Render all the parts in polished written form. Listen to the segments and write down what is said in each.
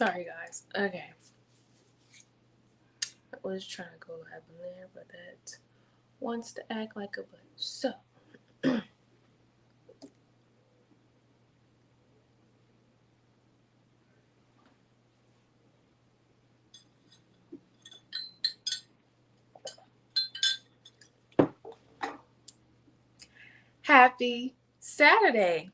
Sorry, guys. Okay. I was trying to go happen there, but that wants to act like a butt. So, happy Saturday.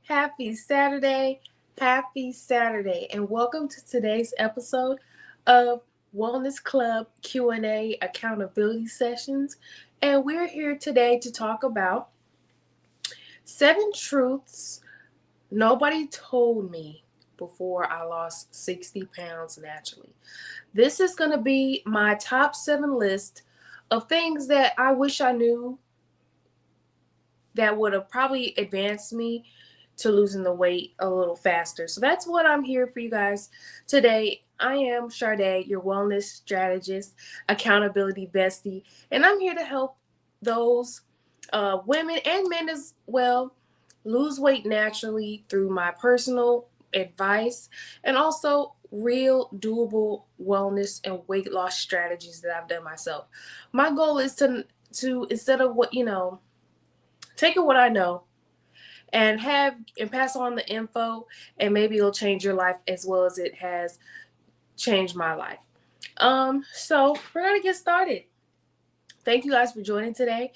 Happy Saturday. Happy Saturday. And welcome to today's episode of Wellness Club Q&A accountability sessions. And we're here today to talk about 7 truths nobody told me before I lost 60 pounds naturally. This is going to be my top 7 list of things that I wish I knew that would have probably advanced me to losing the weight a little faster. So that's what I'm here for you guys today. I am Sharday, your wellness strategist, accountability bestie, and I'm here to help those women and men as well lose weight naturally through my personal advice and also real doable wellness and weight loss strategies that I've done myself. My goal is to instead of taking what I know and pass on the info, and maybe it'll change your life as well as it has changed my life. So we're gonna get started. Thank you guys for joining today.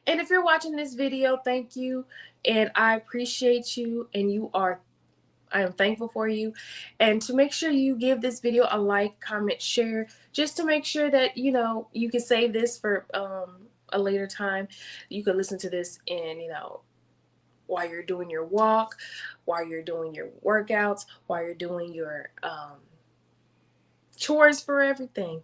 And if you're watching this video, thank you. And I appreciate you, and I am thankful for you. And to make sure you give this video a like, comment, share, just to make sure that, you can save this for a later time. You can listen to this in, while you're doing your walk, while you're doing your workouts, while you're doing your chores, for everything.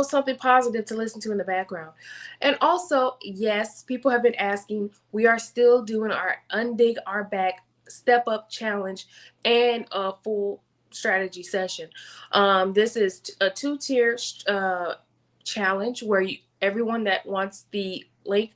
Something positive to listen to in the background. And also, yes, people have been asking, we are still doing our Unbig Our Back Step Up Challenge and a full strategy session. This is a 2-tier challenge where everyone that wants the link,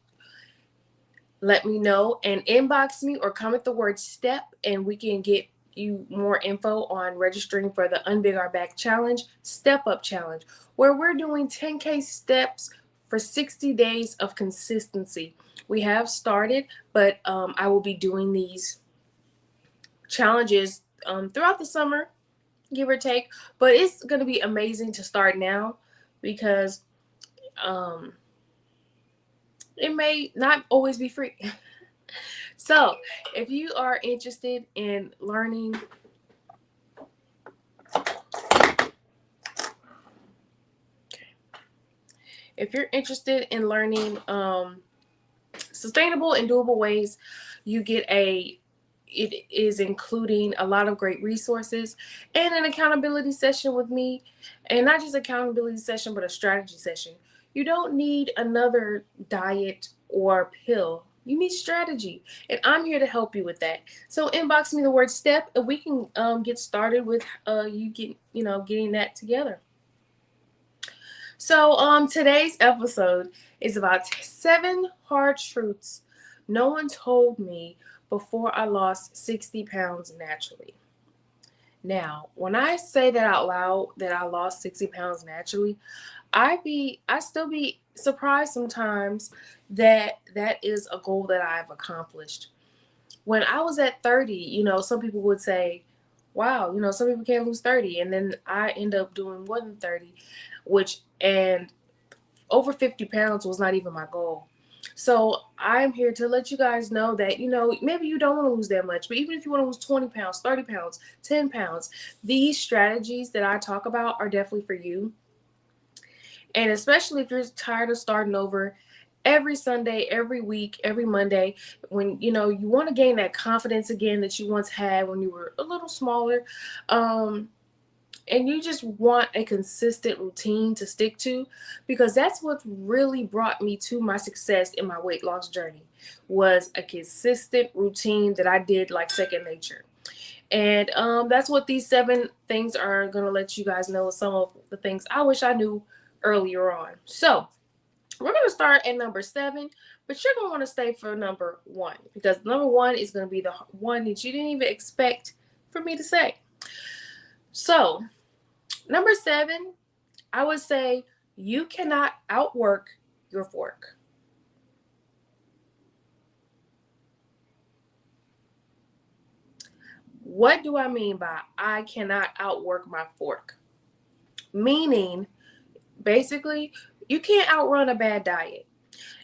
let me know and inbox me or comment the word STEP, and we can get you more info on registering for the Unbig Our Back Challenge, Step Up Challenge, where we're doing 10K steps for 60 days of consistency. We have started, but I will be doing these challenges throughout the summer, give or take. But it's going to be amazing to start now because it may not always be free. So if you are interested in learning sustainable and doable ways, it is including a lot of great resources and an accountability session with me, and not just accountability session, but a strategy session. You don't need another diet or pill. You need strategy, and I'm here to help you with that. So inbox me the word STEP, and we can get started with getting that together. So today's episode is about 7 hard truths no one told me before I lost 60 pounds naturally. Now, when I say that out loud, that I lost 60 pounds naturally, I still be surprised sometimes that is a goal that I've accomplished. When I was at 30, some people would say, wow, some people can't lose 30. And then I end up doing more than 30, and over 50 pounds was not even my goal. So I'm here to let you guys know that, maybe you don't want to lose that much, but even if you want to lose 20 pounds, 30 pounds, 10 pounds, these strategies that I talk about are definitely for you. And especially if you're tired of starting over every Sunday, every week, every Monday, when, you want to gain that confidence again that you once had when you were a little smaller, and you just want a consistent routine to stick to, because that's what really brought me to my success in my weight loss journey, was a consistent routine that I did like second nature. And that's what these 7 things are going to let you guys know, some of the things I wish I knew earlier on. So we're going to start at number 7, but you're going to want to stay for number 1, because number 1 is going to be the one that you didn't even expect for me to say. So, number 7, I would say you cannot outwork your fork. What do I mean by I cannot outwork my fork? Meaning, basically, you can't outrun a bad diet.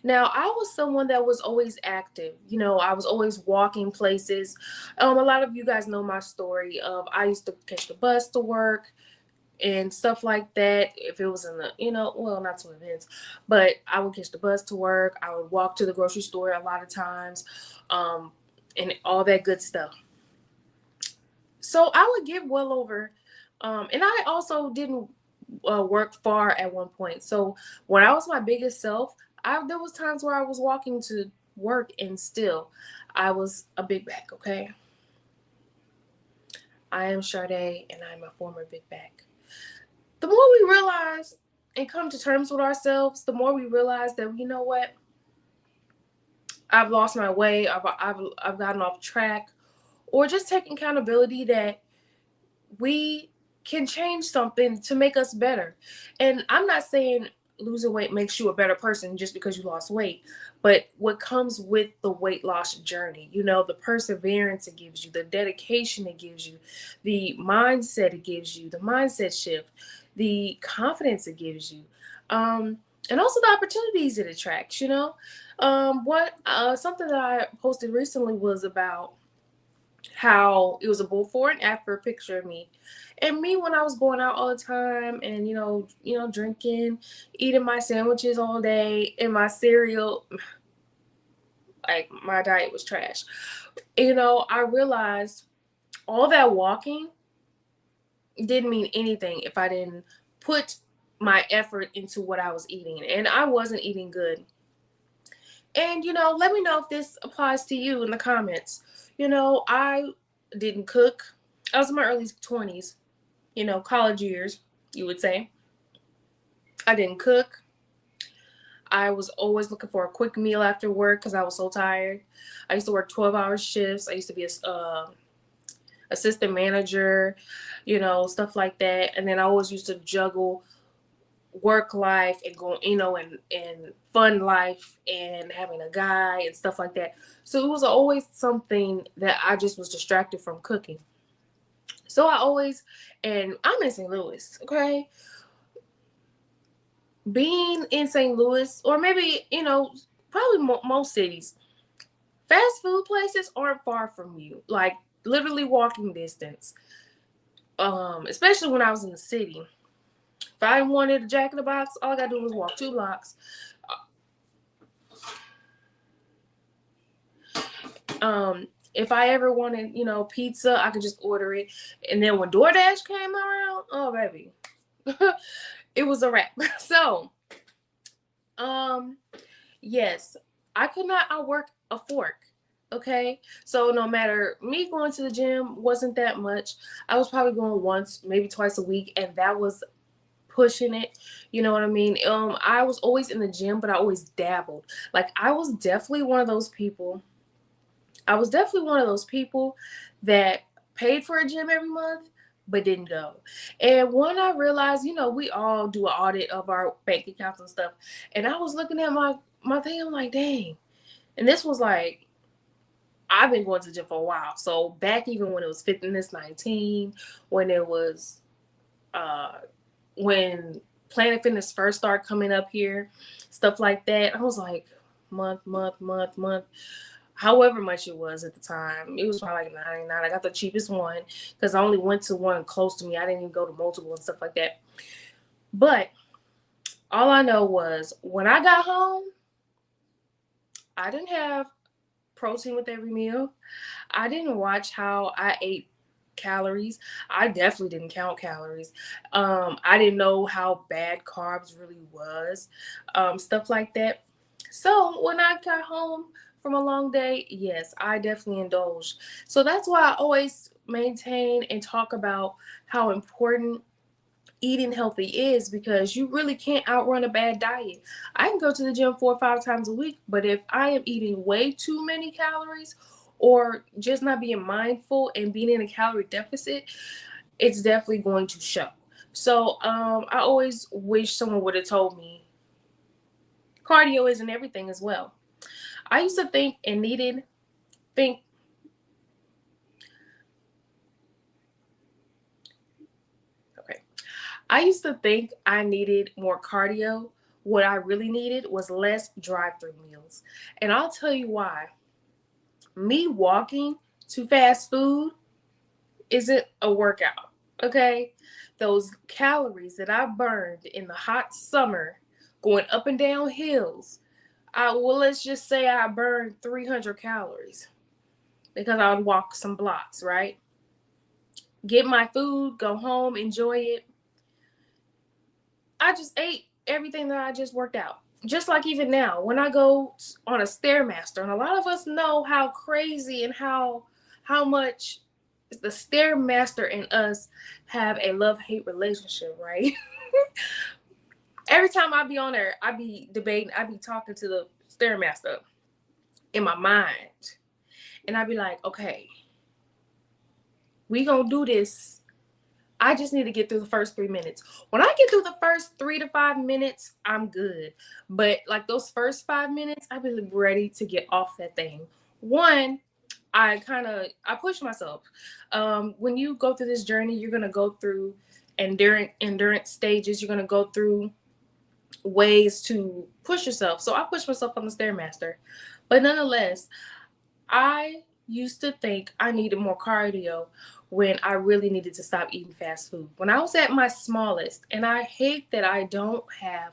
Now, I was someone that was always active. I was always walking places. A lot of you guys know my story of I used to catch the bus to work and stuff like that. If it was in the, well, not to events, but I would catch the bus to work. I would walk to the grocery store a lot of times, and all that good stuff. So I would get well over, and I also didn't work far at one point. So when I was my biggest self, there was times where I was walking to work and still I was a big back. Okay, I am Sharday and I'm a former big back. The more we realize and come to terms with ourselves, the more we realize that, you know what, I've lost my way, I've gotten off track, or just take accountability that we can change something to make us better. And I'm not saying losing weight makes you a better person just because you lost weight, but what comes with the weight loss journey, the perseverance it gives you, the dedication it gives you, the mindset it gives you, the mindset shift, the confidence it gives you, and also the opportunities it attracts. What something that I posted recently was about how it was a before and after picture of me, and me when I was going out all the time and drinking, eating my sandwiches all day and my cereal. Like, my diet was trash. I realized all that walking didn't mean anything if I didn't put my effort into what I was eating, and I wasn't eating good. And let me know if this applies to you in the comments. I didn't cook. I was in my early 20s, college years, you would say. I didn't cook. I was always looking for a quick meal after work because I was so tired. I used to work 12-hour shifts. I used to be a assistant manager, stuff like that. And then I always used to juggle work life and going, and fun life and having a guy and stuff like that. So it was always something that I just was distracted from cooking. So and I'm in St. Louis, okay? Being in St. Louis, or maybe, probably most cities, fast food places aren't far from you, like literally walking distance. Especially when I was in the city. If I wanted a Jack in the Box, all I gotta do was walk 2 blocks. If I ever wanted, pizza, I could just order it. And then when DoorDash came around, oh baby, it was a wrap. So, yes, I could not outwork a fork. Okay, so no matter, me going to the gym wasn't that much. I was probably going once, maybe twice a week, and that was pushing it. You know what I mean? I was always in the gym, but I always dabbled. Like, I was definitely one of those people. That paid for a gym every month but didn't go. And when I realized, we all do an audit of our bank accounts and stuff, and I was looking at my thing, I'm like, dang. And this was like, I've been going to the gym for a while. So back even when it was Fitness 19, when it was when Planet Fitness first started coming up here, stuff like that, I was like, month, however much it was at the time. It was probably like $99. I got the cheapest one because I only went to one close to me. I didn't even go to multiple and stuff like that. But all I know was when I got home, I didn't have protein with every meal. I didn't watch how I ate calories. I definitely didn't count calories. I didn't know how bad carbs really was, stuff like that. So when I got home from a long day, yes, I definitely indulged. So that's why I always maintain and talk about how important eating healthy is, because you really can't outrun a bad diet. I can go to the gym 4 or 5 times a week, but if I am eating way too many calories or just not being mindful and being in a calorie deficit, it's definitely going to show. So I always wish someone would have told me cardio isn't everything as well. I used to think okay. I used to think I needed more cardio. What I really needed was less drive-through meals. And I'll tell you why. Me walking to fast food isn't a workout. Okay? Those calories that I burned in the hot summer going up and down hills, let's just say I burned 300 calories because I would walk some blocks, right? Get my food, go home, enjoy it. I just ate everything that I just worked out. Just like even now, when I go on a stairmaster, and a lot of us know how crazy and how much the stairmaster and us have a love-hate relationship, right? Every time I be on there, I be debating, I be talking to the stairmaster in my mind, and I be like, okay, we gonna do this. I just need to get through the first 3 minutes. When I get through the first 3 to 5 minutes, I'm good. But like those first 5 minutes, I be ready to get off that thing. One, I push myself. When you go through this journey, you're gonna go through endurance stages. You're gonna go through ways to push yourself. So I push myself on the stairmaster. But nonetheless, I used to think I needed more cardio when I really needed to stop eating fast food. When I was at my smallest, and I hate that I don't have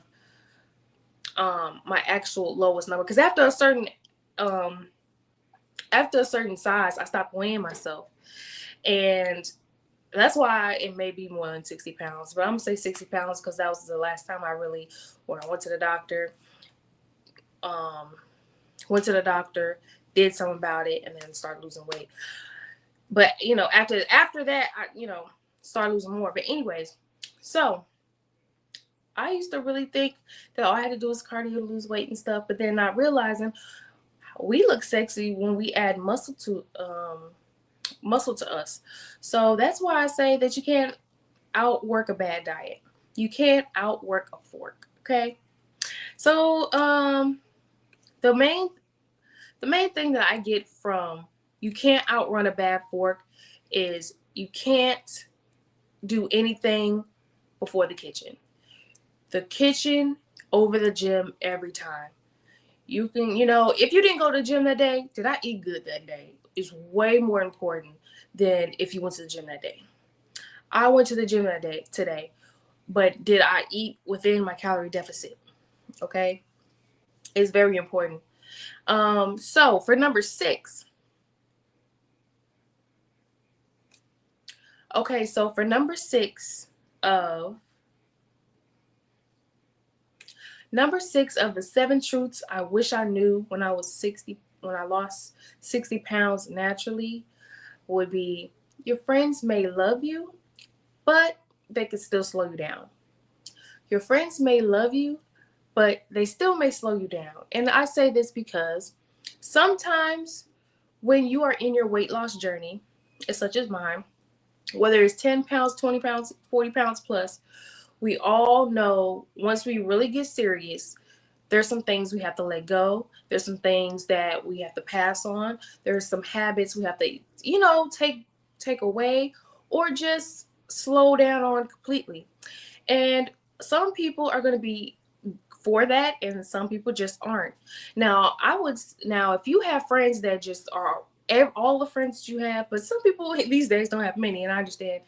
my actual lowest number, because um after a certain size, I stopped weighing myself, and that's why it may be more than 60 pounds. But I'm gonna say 60 pounds because that was the last time when I went to the doctor. Um, went to the doctor, did something about it, and then started losing weight. But after that, I started losing more. But anyways, so I used to really think that all I had to do was cardio to lose weight and stuff, but then not realizing we look sexy when we add muscle to us. So that's why I say that you can't outwork a bad diet. You can't outwork a fork. Okay. So the main the main thing that I get from you can't outrun a bad fork is you can't do anything before the kitchen. The kitchen over the gym every time. You can, if you didn't go to the gym that day, did I eat good that day? Is way more important than if you went to the gym that day. I went to the gym that day today, but did I eat within my calorie deficit? Okay. It's very important. So for number 6, okay, so for number six of the 7 truths I wish I knew when I lost 60 pounds naturally would be your friends may love you, but they could still slow you down. Your friends may love you, but they still may slow you down. And I say this because sometimes when you are in your weight loss journey, such as mine, whether it's 10 pounds, 20 pounds, 40 pounds plus, we all know once we really get serious, there's some things we have to let go. There's some things that we have to pass on. There's some habits we have to, take away or just slow down on completely. And some people are going to be for that and some people just aren't. Now if you have friends that just are all the friends you have, but some people these days don't have many, and I understand.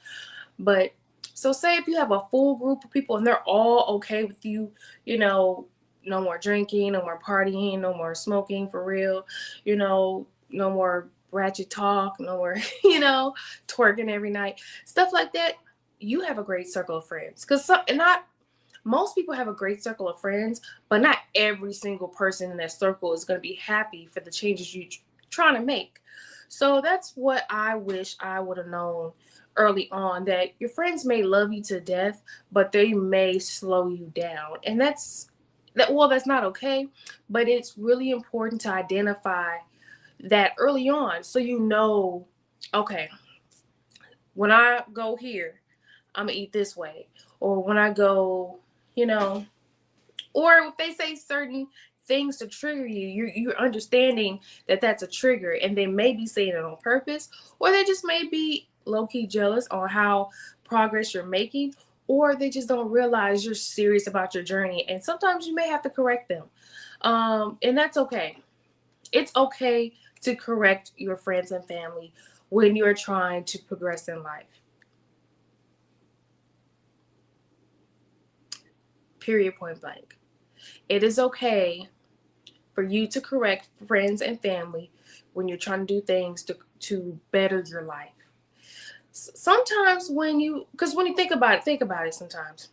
But so say if you have a full group of people and they're all okay with you, no more drinking, no more partying, no more smoking for real, no more ratchet talk, no more, twerking every night, stuff like that. You have a great circle of friends. Not most people have a great circle of friends, but not every single person in that circle is going to be happy for the changes you're trying to make. So that's what I wish I would have known early on, that your friends may love you to death, but they may slow you down. And that's not okay, but it's really important to identify that early on so okay, when I go here, I'm gonna eat this way. Or when I go, you know, or if they say certain things to trigger you, you're understanding that that's a trigger, and they may be saying it on purpose, or they just may be low-key jealous on how progress you're making, or they just don't realize you're serious about your journey, and sometimes you may have to correct them. And that's okay. It's okay to correct your friends and family when you're trying to progress in life. Period, point blank. It is okay for you to correct friends and family when you're trying to do things to better your life. Sometimes because when you think about it sometimes.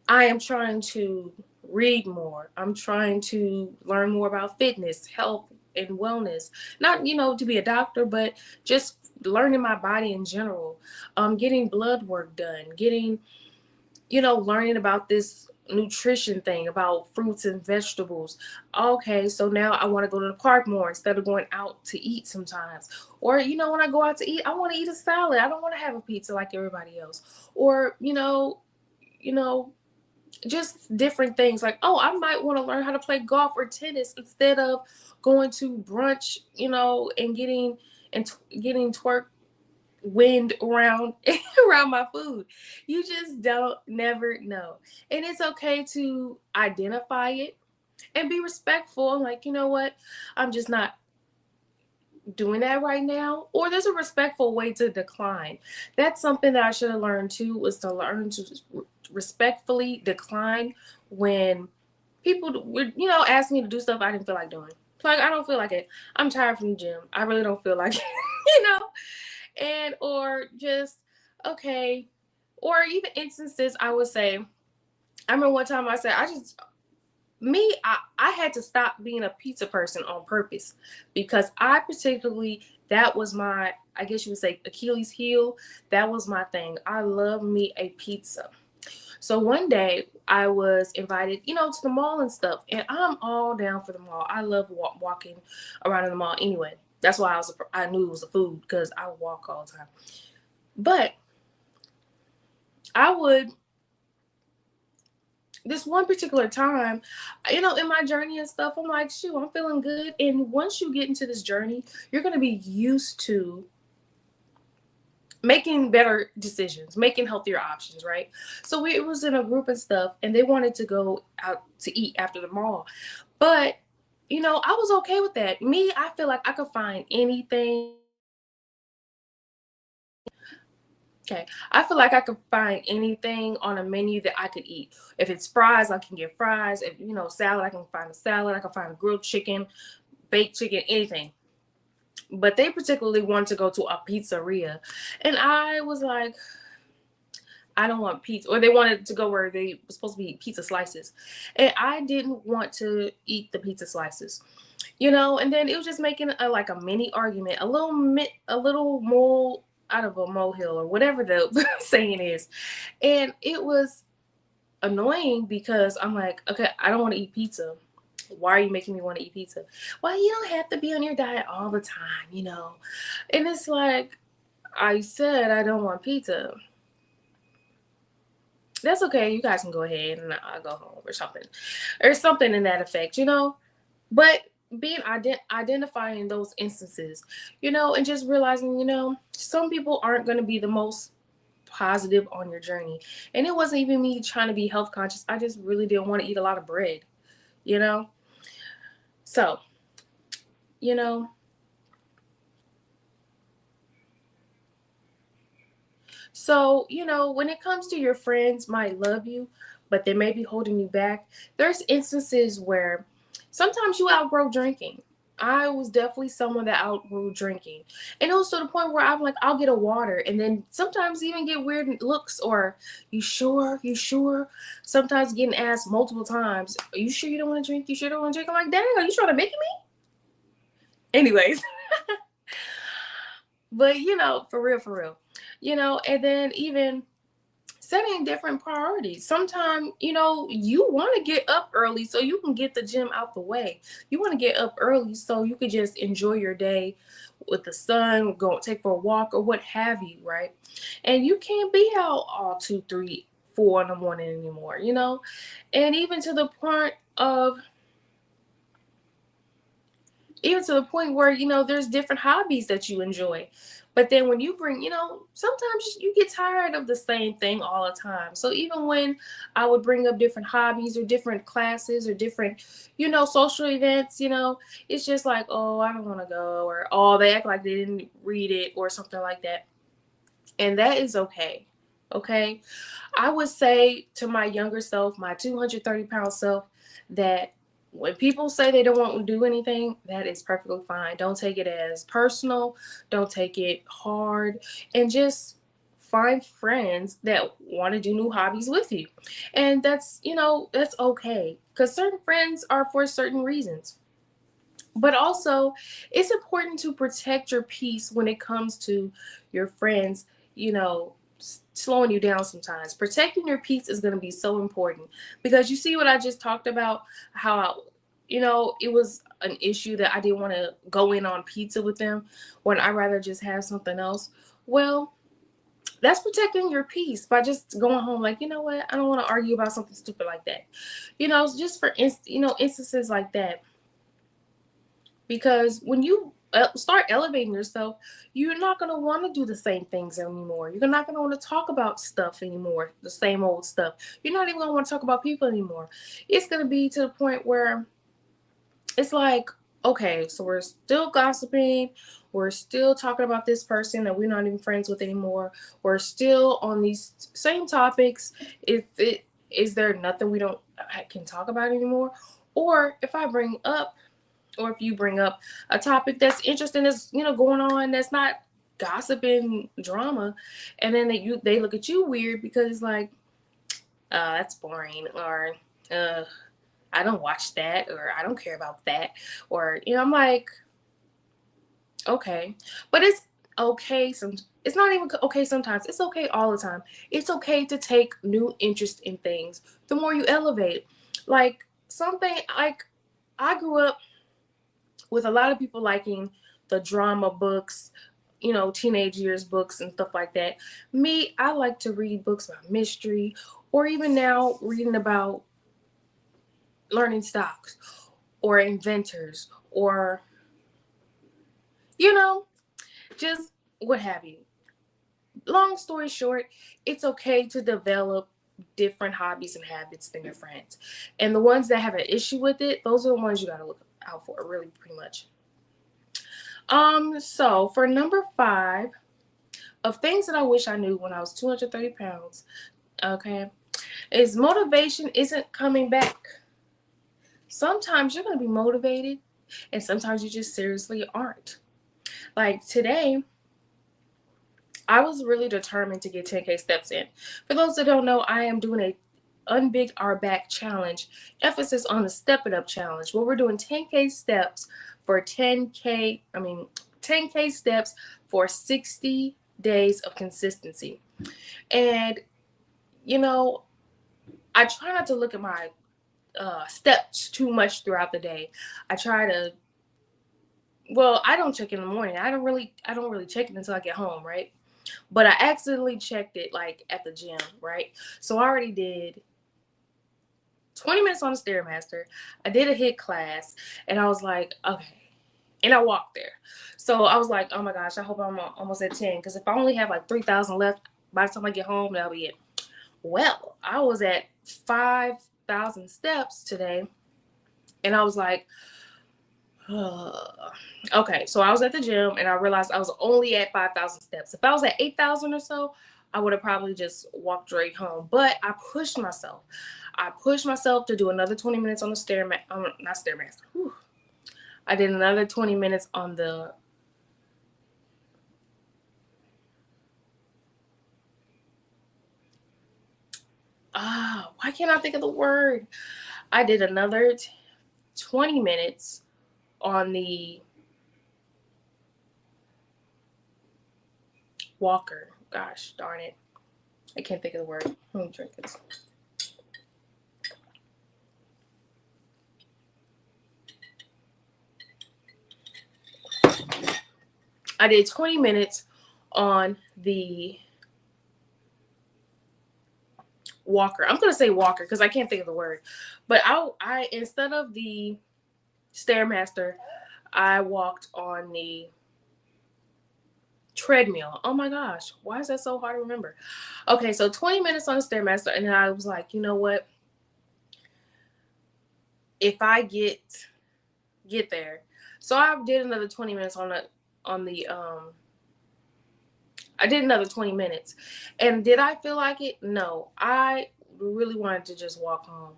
I am trying to read more. I'm trying to learn more about fitness, health, and wellness. Not, to be a doctor, but just learning my body in general. Getting blood work done, learning about this nutrition thing, about fruits and vegetables. Okay, so now I want to go to the park more instead of going out to eat sometimes. Or, when I go out to eat, I want to eat a salad. I don't want to have a pizza like everybody else. Or, you know, just different things like, oh, I might want to learn how to play golf or tennis instead of going to brunch, and getting twerk wind around around my food. You just don't never know. And it's okay to identify it and be respectful. Like, you know what? I'm just not doing that right now. Or there's a respectful way to decline. That's something that I should have learned too, was to learn to respectfully decline when people would, ask me to do stuff I didn't feel like doing. Like, I don't feel like it. I'm tired from the gym. I really don't feel like it, you know? And or just okay, or even instances I would say, I remember one time I said, I had to stop being a pizza person on purpose, because I particularly, that was my, I guess you would say, Achilles heel. That was my thing. I love me a pizza. So one day I was invited, to the mall and stuff, and I'm all down for the mall. I love walking around in the mall anyway. That's why I knew it was the food, because I would walk all the time. But I would, this one particular time, in my journey and stuff, I'm like, shoot, I'm feeling good. And once you get into this journey, you're going to be used to making better decisions, making healthier options, right? So it was in a group and stuff, and they wanted to go out to eat after the mall. But, I was okay with that. Me, I feel like I could find anything. Okay. I feel like I could find anything on a menu that I could eat. If it's fries, I can get fries. If, salad, I can find a salad. I can find a grilled chicken, baked chicken, anything. But they particularly wanted to go to a pizzeria. And I was like, I don't want pizza. Or they wanted to go where they were supposed to be pizza slices. And I didn't want to eat the pizza slices. And then it was just making like a mini argument, a little mole out of a molehill, or whatever the saying is. And it was annoying, because I'm like, okay, I don't want to eat pizza. Why are you making me want to eat pizza? Well, you don't have to be on your diet all the time, And it's like, I said I don't want pizza. That's okay. You guys can go ahead and I'll go home or something in that effect, But being identifying those instances, and just realizing, some people aren't going to be the most positive on your journey. And it wasn't even me trying to be health conscious. I just really didn't want to eat a lot of bread, So, when it comes to your friends might love you, but they may be holding you back. There's instances where sometimes you outgrow drinking. I was definitely someone that outgrew drinking. And it was to the point where I'm like, I'll get a water, and then sometimes even get weird looks, or, you sure? You sure? Sometimes getting asked multiple times, are you sure you don't want to drink? You sure you don't want to drink? I'm like, dang, are you trying to make me? Anyways. But, for real. And then even setting different priorities. Sometimes, you want to get up early so you can get the gym out the way. You want to get up early so you can just enjoy your day with the sun, go take for a walk or what have you, right? And you can't be out all 2, 3, 4 in the morning anymore, and even to the point where there's different hobbies that you enjoy. But then when you bring, sometimes you get tired of the same thing all the time. So even when I would bring up different hobbies or different classes or different social events, it's just like, oh, I don't want to go, or oh, they act like they didn't read it or something like that. And that is okay. Okay, I would say to my younger self, my 230-pound self, that when people say they don't want to do anything, that is perfectly fine. Don't take it as personal. Don't take it hard. And just find friends that want to do new hobbies with you. And that's okay. Because certain friends are for certain reasons. But also, it's important to protect your peace when it comes to your friends, slowing you down sometimes. Protecting your peace is going to be so important, because you see what I just talked about, how, it was an issue that I didn't want to go in on pizza with them when I'd rather just have something else. Well, that's protecting your peace by just going home like, you know what, I don't want to argue about something stupid like that. Just for instances like that. Because when you start elevating yourself, you're not going to want to do the same things anymore. You're not going to want to talk about stuff anymore, the same old stuff. You're not even going to want to talk about people anymore. It's going to be to the point where it's like, okay, so we're still gossiping. We're still talking about this person that we're not even friends with anymore. We're still on these same topics. Is there nothing I can talk about anymore? Or if you bring up a topic that's interesting, that's going on, that's not gossiping drama, and then they look at you weird because it's like, that's boring, or I don't watch that, or I don't care about that, or I'm like, okay. But it's okay. It's not even okay sometimes. It's okay all the time. It's okay to take new interest in things. The more you elevate, like something like I grew up with a lot of people liking the drama books, teenage years books and stuff like that. Me, I like to read books about mystery, or even now reading about learning stocks or inventors, or, just what have you. Long story short, it's okay to develop different hobbies and habits than your friends. And the ones that have an issue with it, those are the ones you got to look out for, really, pretty much. So for number 5 of things that I wish I knew when I was 230 pounds, okay, is motivation isn't coming back. Sometimes you're going to be motivated, and sometimes you just seriously aren't. Like today, I was really determined to get 10K steps in. For those that don't know, I am doing a Unbig Our Back challenge, emphasis on the Step It Up challenge, where we're doing 10K steps for 10K steps for 60 days of consistency. And, I try not to look at my steps too much throughout the day. I try to, well, I don't check in the morning. I don't really check it until I get home, right? But I accidentally checked it like at the gym, right? So I already did 20 minutes on the Stairmaster. I did a HIIT class, and I was like, okay. And I walked there. So I was like, oh my gosh, I hope I'm almost at 10. Because if I only have like 3,000 left, by the time I get home, that'll be it. Well, I was at 5,000 steps today. And I was like, okay. So I was at the gym, and I realized I was only at 5,000 steps. If I was at 8,000 or so, I would have probably just walked straight home. But I pushed myself. I pushed myself to do another 20 minutes on the not Stairmaster. Whew. I did another 20 minutes on the why can't I think of the word? I did another 20 minutes on the walker. Gosh darn it. I can't think of the word. Let me drink this. I did 20 minutes on the walker. I'm going to say walker because I can't think of the word. But I instead of the Stairmaster, I walked on the treadmill. Oh my gosh, why is that so hard to remember? Okay, so 20 minutes on the Stairmaster, and then I was like, you know what? If I get there, so I did another 20 minutes on the I did another 20 minutes. And did I feel like it? No. I really wanted to just walk home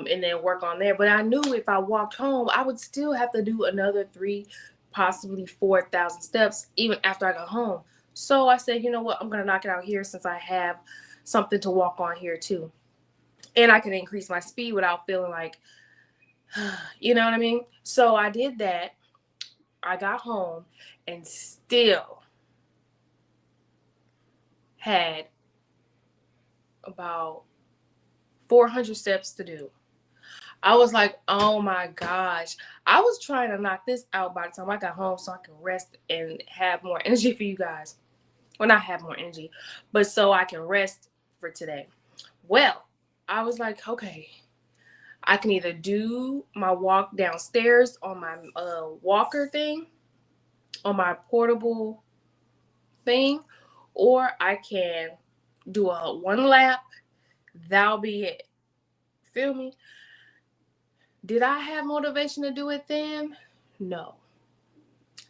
and then work on there. But I knew if I walked home, I would still have to do another 3, possibly 4,000 steps even after I got home. So I said, you know what? I'm going to knock it out here since I have something to walk on here too. And I can increase my speed without feeling like, you know what I mean? So I did that. I got home and still had about 400 steps to do. I was like, oh my gosh. I was trying to knock this out by the time I got home so I can rest and have more energy for you guys. Well, not have more energy, but so I can rest for today. Well, I was like, okay, I can either do my walk downstairs on my walker thing, on my portable thing, or I can do a 1 lap. That'll be it. Feel me? Did I have motivation to do it then? No.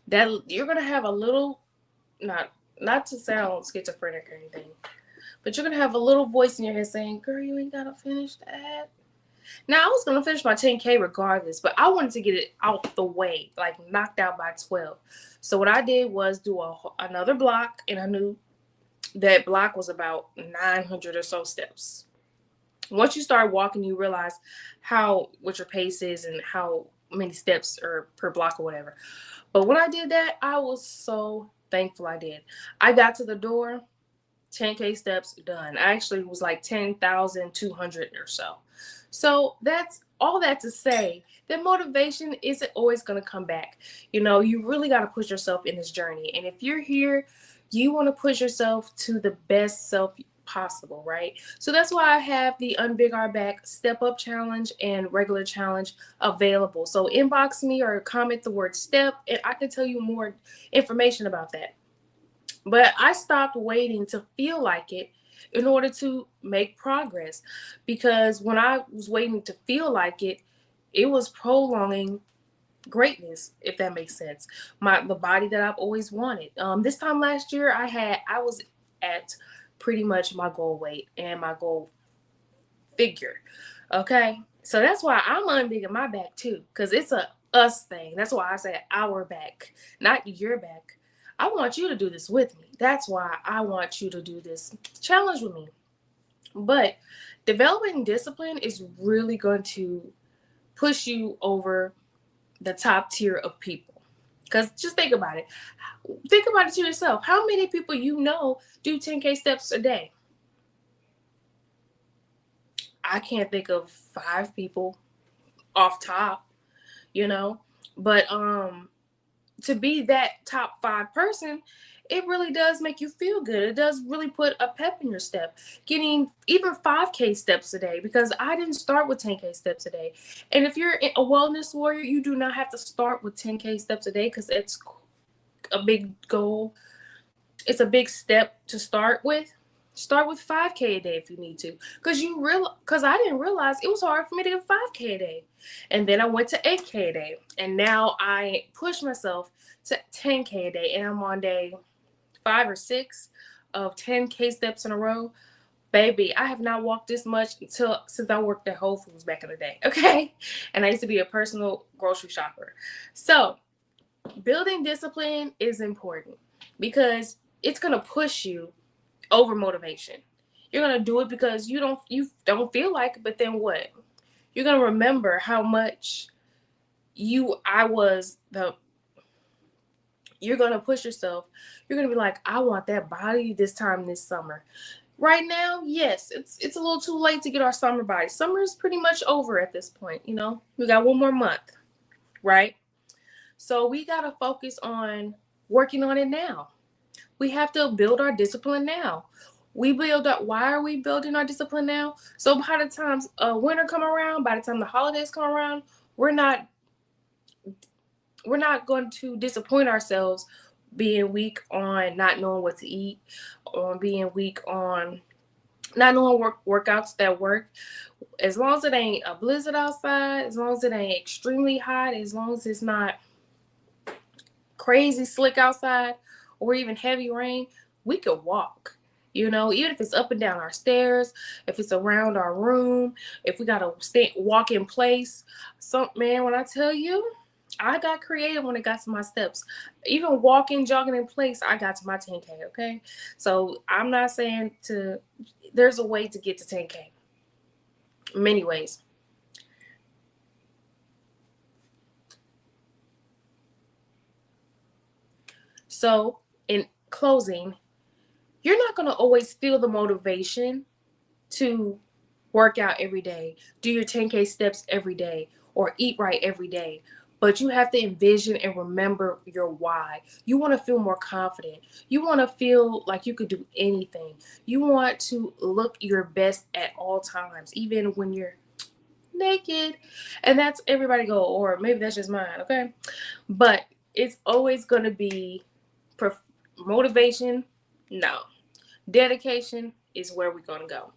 That you're gonna have a little, not to sound schizophrenic or anything, but you're gonna have a little voice in your head saying, "Girl, you ain't gotta finish that." Now I was gonna finish my 10K regardless, but I wanted to get it out the way, like knocked out by 12. So what I did was do another block, and I knew that block was about 900 or so steps. Once you start walking, you realize what your pace is and how many steps are per block or whatever. But when I did that, I was so thankful I did. I got to the door, 10K steps done. I actually was like 10,200 or so. So that's all that to say that motivation isn't always going to come back. You know, you really got to push yourself in this journey. And if you're here, you want to push yourself to the best self possible, right? So that's why I have the Unbig Our Back Step Up Challenge and regular challenge available. So inbox me or comment the word step, and I can tell you more information about that. But I stopped waiting to feel like it in order to make progress, because when I was waiting to feel like it was prolonging greatness, if that makes sense. The body that I've always wanted. This time last year, I was at pretty much my goal weight and my goal figure. Okay, so that's why I'm unbigging my back too, because it's a us thing. That's why I said our back, not your back. I want you to do this with me. That's why I want you to do this challenge with me. But developing discipline is really going to push you over the top tier of people. Because just think about it. Think about it to yourself. How many people you know do 10K steps a day? I can't think of 5 people off top, you know. But to be that top 5 person, it really does make you feel good. It does really put a pep in your step. Getting even 5K steps a day, because I didn't start with 10K steps a day. And if you're a wellness warrior, you do not have to start with 10K steps a day, because it's a big goal. It's a big step to start with. Start with 5K a day if you need to, because I didn't realize it was hard for me to get 5K a day, and then I went to 8K a day, and now I push myself to 10K a day, and I'm on day 5 or 6 of 10K steps in a row. Baby, I have not walked this much since I worked at Whole Foods back in the day. Okay, and I used to be a personal grocery shopper. So building discipline is important because it's gonna push you over motivation. You're gonna do it because you don't feel like it, but then what? You're gonna remember how much I was the. You're gonna push yourself. You're gonna be like, I want that body this time this summer. Right now, yes, it's a little too late to get our summer body. Summer is pretty much over at this point. You know, we got 1 more month, right? So we gotta focus on working on it now. We have to build our discipline now. Why are we building our discipline now? So by the time winter come around, by the time the holidays come around, we're not going to disappoint ourselves being weak on not knowing what to eat, or being weak on not knowing workouts that work. As long as it ain't a blizzard outside, as long as it ain't extremely hot, as long as it's not crazy slick outside or even heavy rain, we could walk. Even if it's up and down our stairs, if it's around our room, if we gotta walk in place. Man, when I tell you, I got creative when it got to my steps. Even walking, jogging in place, I got to my 10K, okay? So I'm not saying there's a way to get to 10K. Many ways. So in closing, you're not going to always feel the motivation to work out every day, do your 10K steps every day, or eat right every day. But you have to envision and remember your why. You want to feel more confident. You want to feel like you could do anything. You want to look your best at all times, even when you're naked. And that's everybody go, or maybe that's just mine, okay? But it's always going to be motivation. No. Dedication is where we're going to go.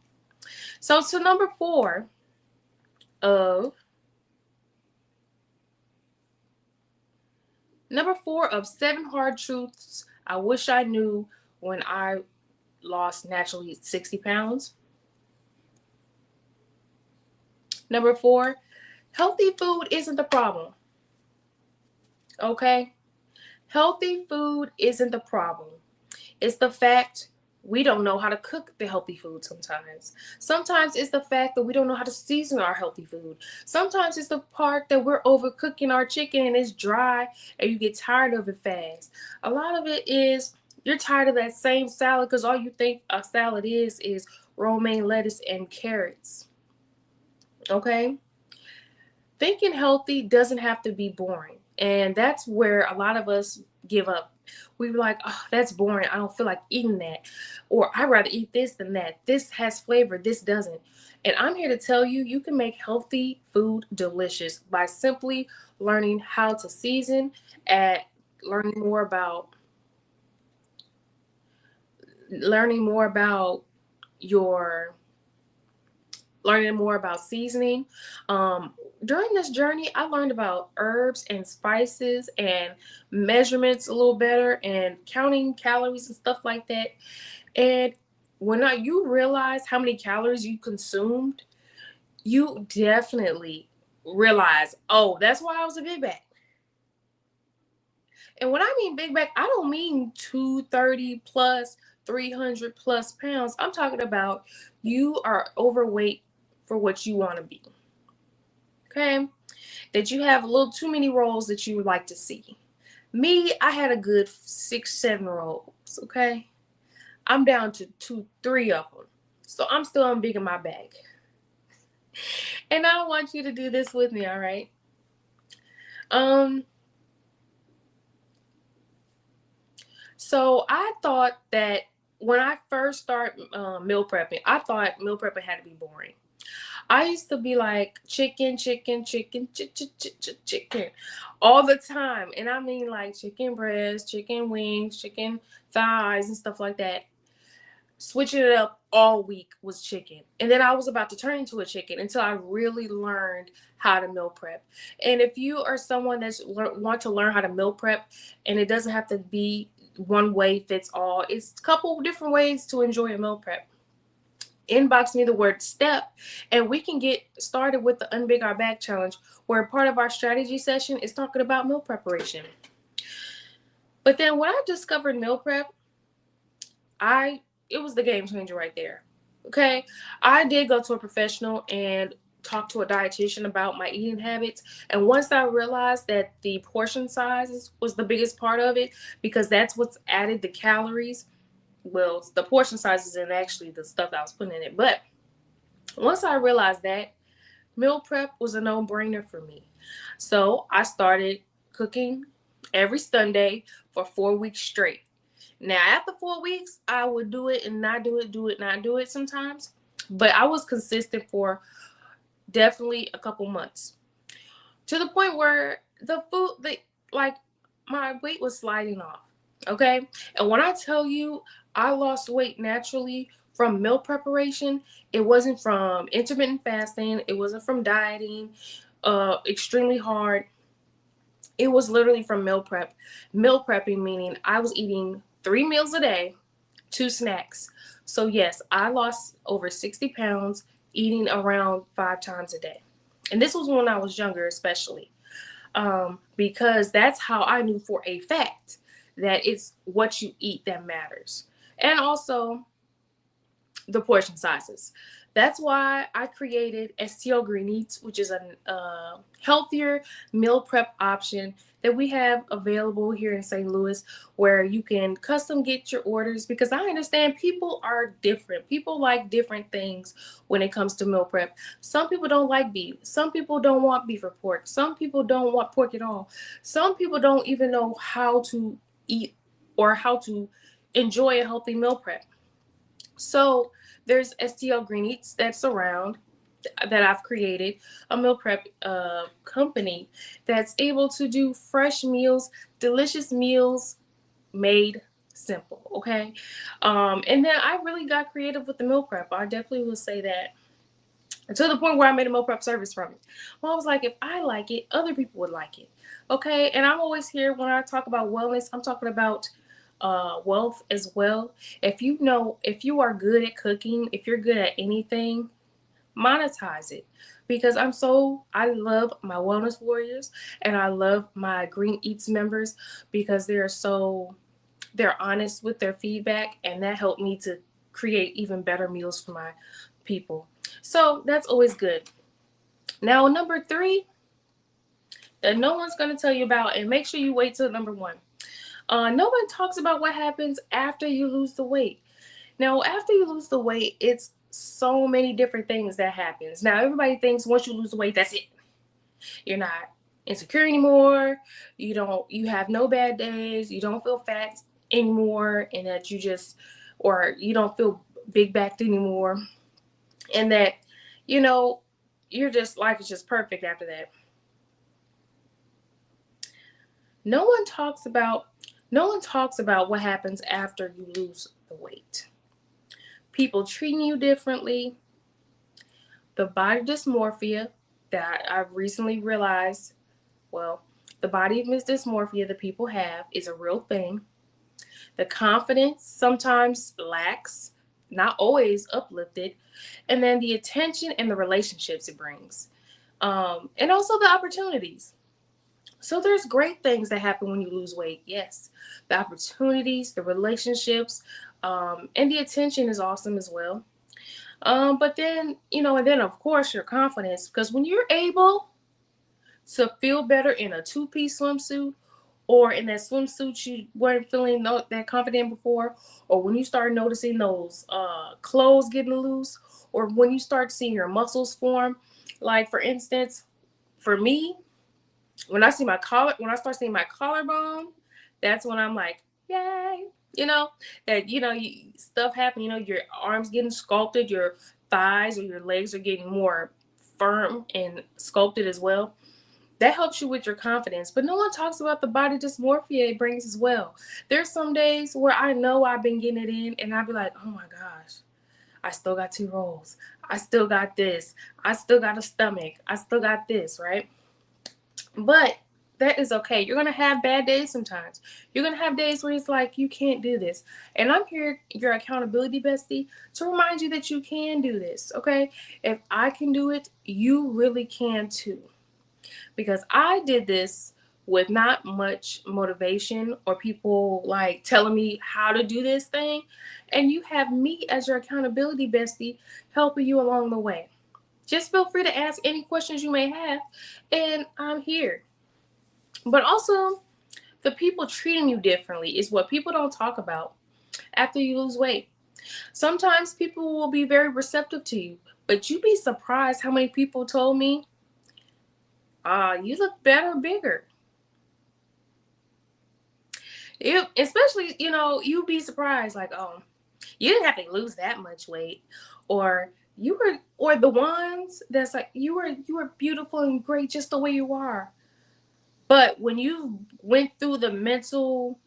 So to number 4 of 7 hard truths I wish I knew when I lost naturally 60 pounds. Number 4, healthy food isn't the problem. Okay? Healthy food isn't the problem. It's the fact we don't know how to cook the healthy food sometimes. Sometimes it's the fact that we don't know how to season our healthy food. Sometimes it's the part that we're overcooking our chicken and it's dry and you get tired of it fast. A lot of it is you're tired of that same salad because all you think a salad is romaine lettuce and carrots. Okay? Thinking healthy doesn't have to be boring. And that's where a lot of us give up. We were like, oh, that's boring. I don't feel like eating that. Or I'd rather eat this than that. This has flavor. This doesn't. And I'm here to tell you, you can make healthy food delicious by simply learning how to season, learning more about seasoning. During this journey, I learned about herbs and spices and measurements a little better and counting calories and stuff like that. And when you realize how many calories you consumed, you definitely realize, oh, that's why I was a big bag. And when I mean big bag, I don't mean 230 plus, 300 plus pounds. I'm talking about you are overweight for what you want to be. Okay? That you have a little too many rolls that you would like to see. Me, I had a good 6-7 rolls, okay? I'm down to 2-3 of them. So I'm still unbig in my bag. And I want you to do this with me, all right? So I thought that when I first started meal prepping, I thought meal prepping had to be boring. I used to be like chicken all the time. And I mean like chicken breast, chicken wings, chicken thighs and stuff like that. Switching it up all week was chicken. And then I was about to turn into a chicken until I really learned how to meal prep. And if you are someone that's want to learn how to meal prep, and it doesn't have to be one way fits all, it's a couple different ways to enjoy a meal prep. Inbox me the word STEP and we can get started with the Unbig Our Back challenge, where part of our strategy session is talking about meal preparation. But then when I discovered meal prep, it was the game changer right there. Okay, I did go to a professional and talk to a dietitian about my eating habits, and once I realized that the portion sizes was the biggest part of it, because that's what's added the calories. Well, the portion sizes and actually the stuff that I was putting in it. But once I realized that, meal prep was a no-brainer for me. So I started cooking every Sunday for 4 weeks straight. Now, after 4 weeks, I would do it and not do it, not do it sometimes. But I was consistent for definitely a couple months, to the point where like my weight was sliding off. Okay. And when I tell you I lost weight naturally from meal preparation, it wasn't from intermittent fasting, it wasn't from dieting extremely hard. It was literally from meal prep. Meal prepping meaning I was eating 3 meals a day, 2 snacks. So yes, I lost over 60 pounds eating around 5 times a day. And this was when I was younger, especially, because that's how I knew for a fact that it's what you eat that matters. And also the portion sizes. That's why I created STO Green Eats, which is a healthier meal prep option that we have available here in St. Louis, where you can custom get your orders, because I understand people are different. People like different things when it comes to meal prep. Some people don't like beef. Some people don't want beef or pork. Some people don't want pork at all. Some people don't even know how to eat or how to enjoy a healthy meal prep. So there's STL Green Eats that's around, that I've created, a meal prep company that's able to do fresh meals, delicious meals made simple. Okay. And then I really got creative with the meal prep. I definitely will say that. To the point where I made a meal prep service from it. Well, I was like, if I like it, other people would like it. Okay. And I'm always here when I talk about wellness, I'm talking about wealth as well. If you are good at cooking, if you're good at anything, monetize it. Because I love my wellness warriors and I love my Green Eats members, because they're honest with their feedback, and that helped me to create even better meals for my people. So that's always good. Now, number 3 that no one's going to tell you about, and make sure you wait till number 1. No one talks about what happens after you lose the weight. Now, after you lose the weight, it's so many different things that happens. Now, everybody thinks once you lose the weight, that's it. You're not insecure anymore. You have no bad days. You don't feel fat anymore, and that you don't feel big backed anymore, and that, life is just perfect after that. No one talks about what happens after you lose the weight. People treating you differently, the body dysmorphia that I've recently realized, the body dysmorphia that people have is a real thing. The confidence sometimes lacks, not always uplifted, and then the attention and the relationships it brings, and also the opportunities. So there's great things that happen when you lose weight. Yes, the opportunities, the relationships, and the attention is awesome as well. But then, and then of course your confidence, because when you're able to feel better in a 2-piece swimsuit, or in that swimsuit you weren't feeling that confident before, or when you start noticing those clothes getting loose, or when you start seeing your muscles form. Like, for instance, for me, when I start seeing my collarbone, that's when I'm like, yay. Stuff happen. Your arms getting sculpted, your thighs or your legs are getting more firm and sculpted as well. That helps you with your confidence. But no one talks about the body dysmorphia it brings as well. There's some days where I know I've been getting it in, and I'll be like, oh my gosh, I still got 2 rolls. I still got this. I still got a stomach. I still got this, right? But that is okay. You're going to have bad days sometimes. You're going to have days where it's like, you can't do this. And I'm here, your accountability bestie, to remind you that you can do this, okay? If I can do it, you really can too. Because I did this with not much motivation or people like telling me how to do this thing. And you have me as your accountability bestie helping you along the way. Just feel free to ask any questions you may have, and I'm here. But also, the people treating you differently is what people don't talk about after you lose weight. Sometimes people will be very receptive to you, but you'd be surprised how many people told me, you look better, bigger. Especially, you'd be surprised, like, oh, you didn't have to lose that much weight, or or the ones that's like you were beautiful and great just the way you are. But when you went through the mental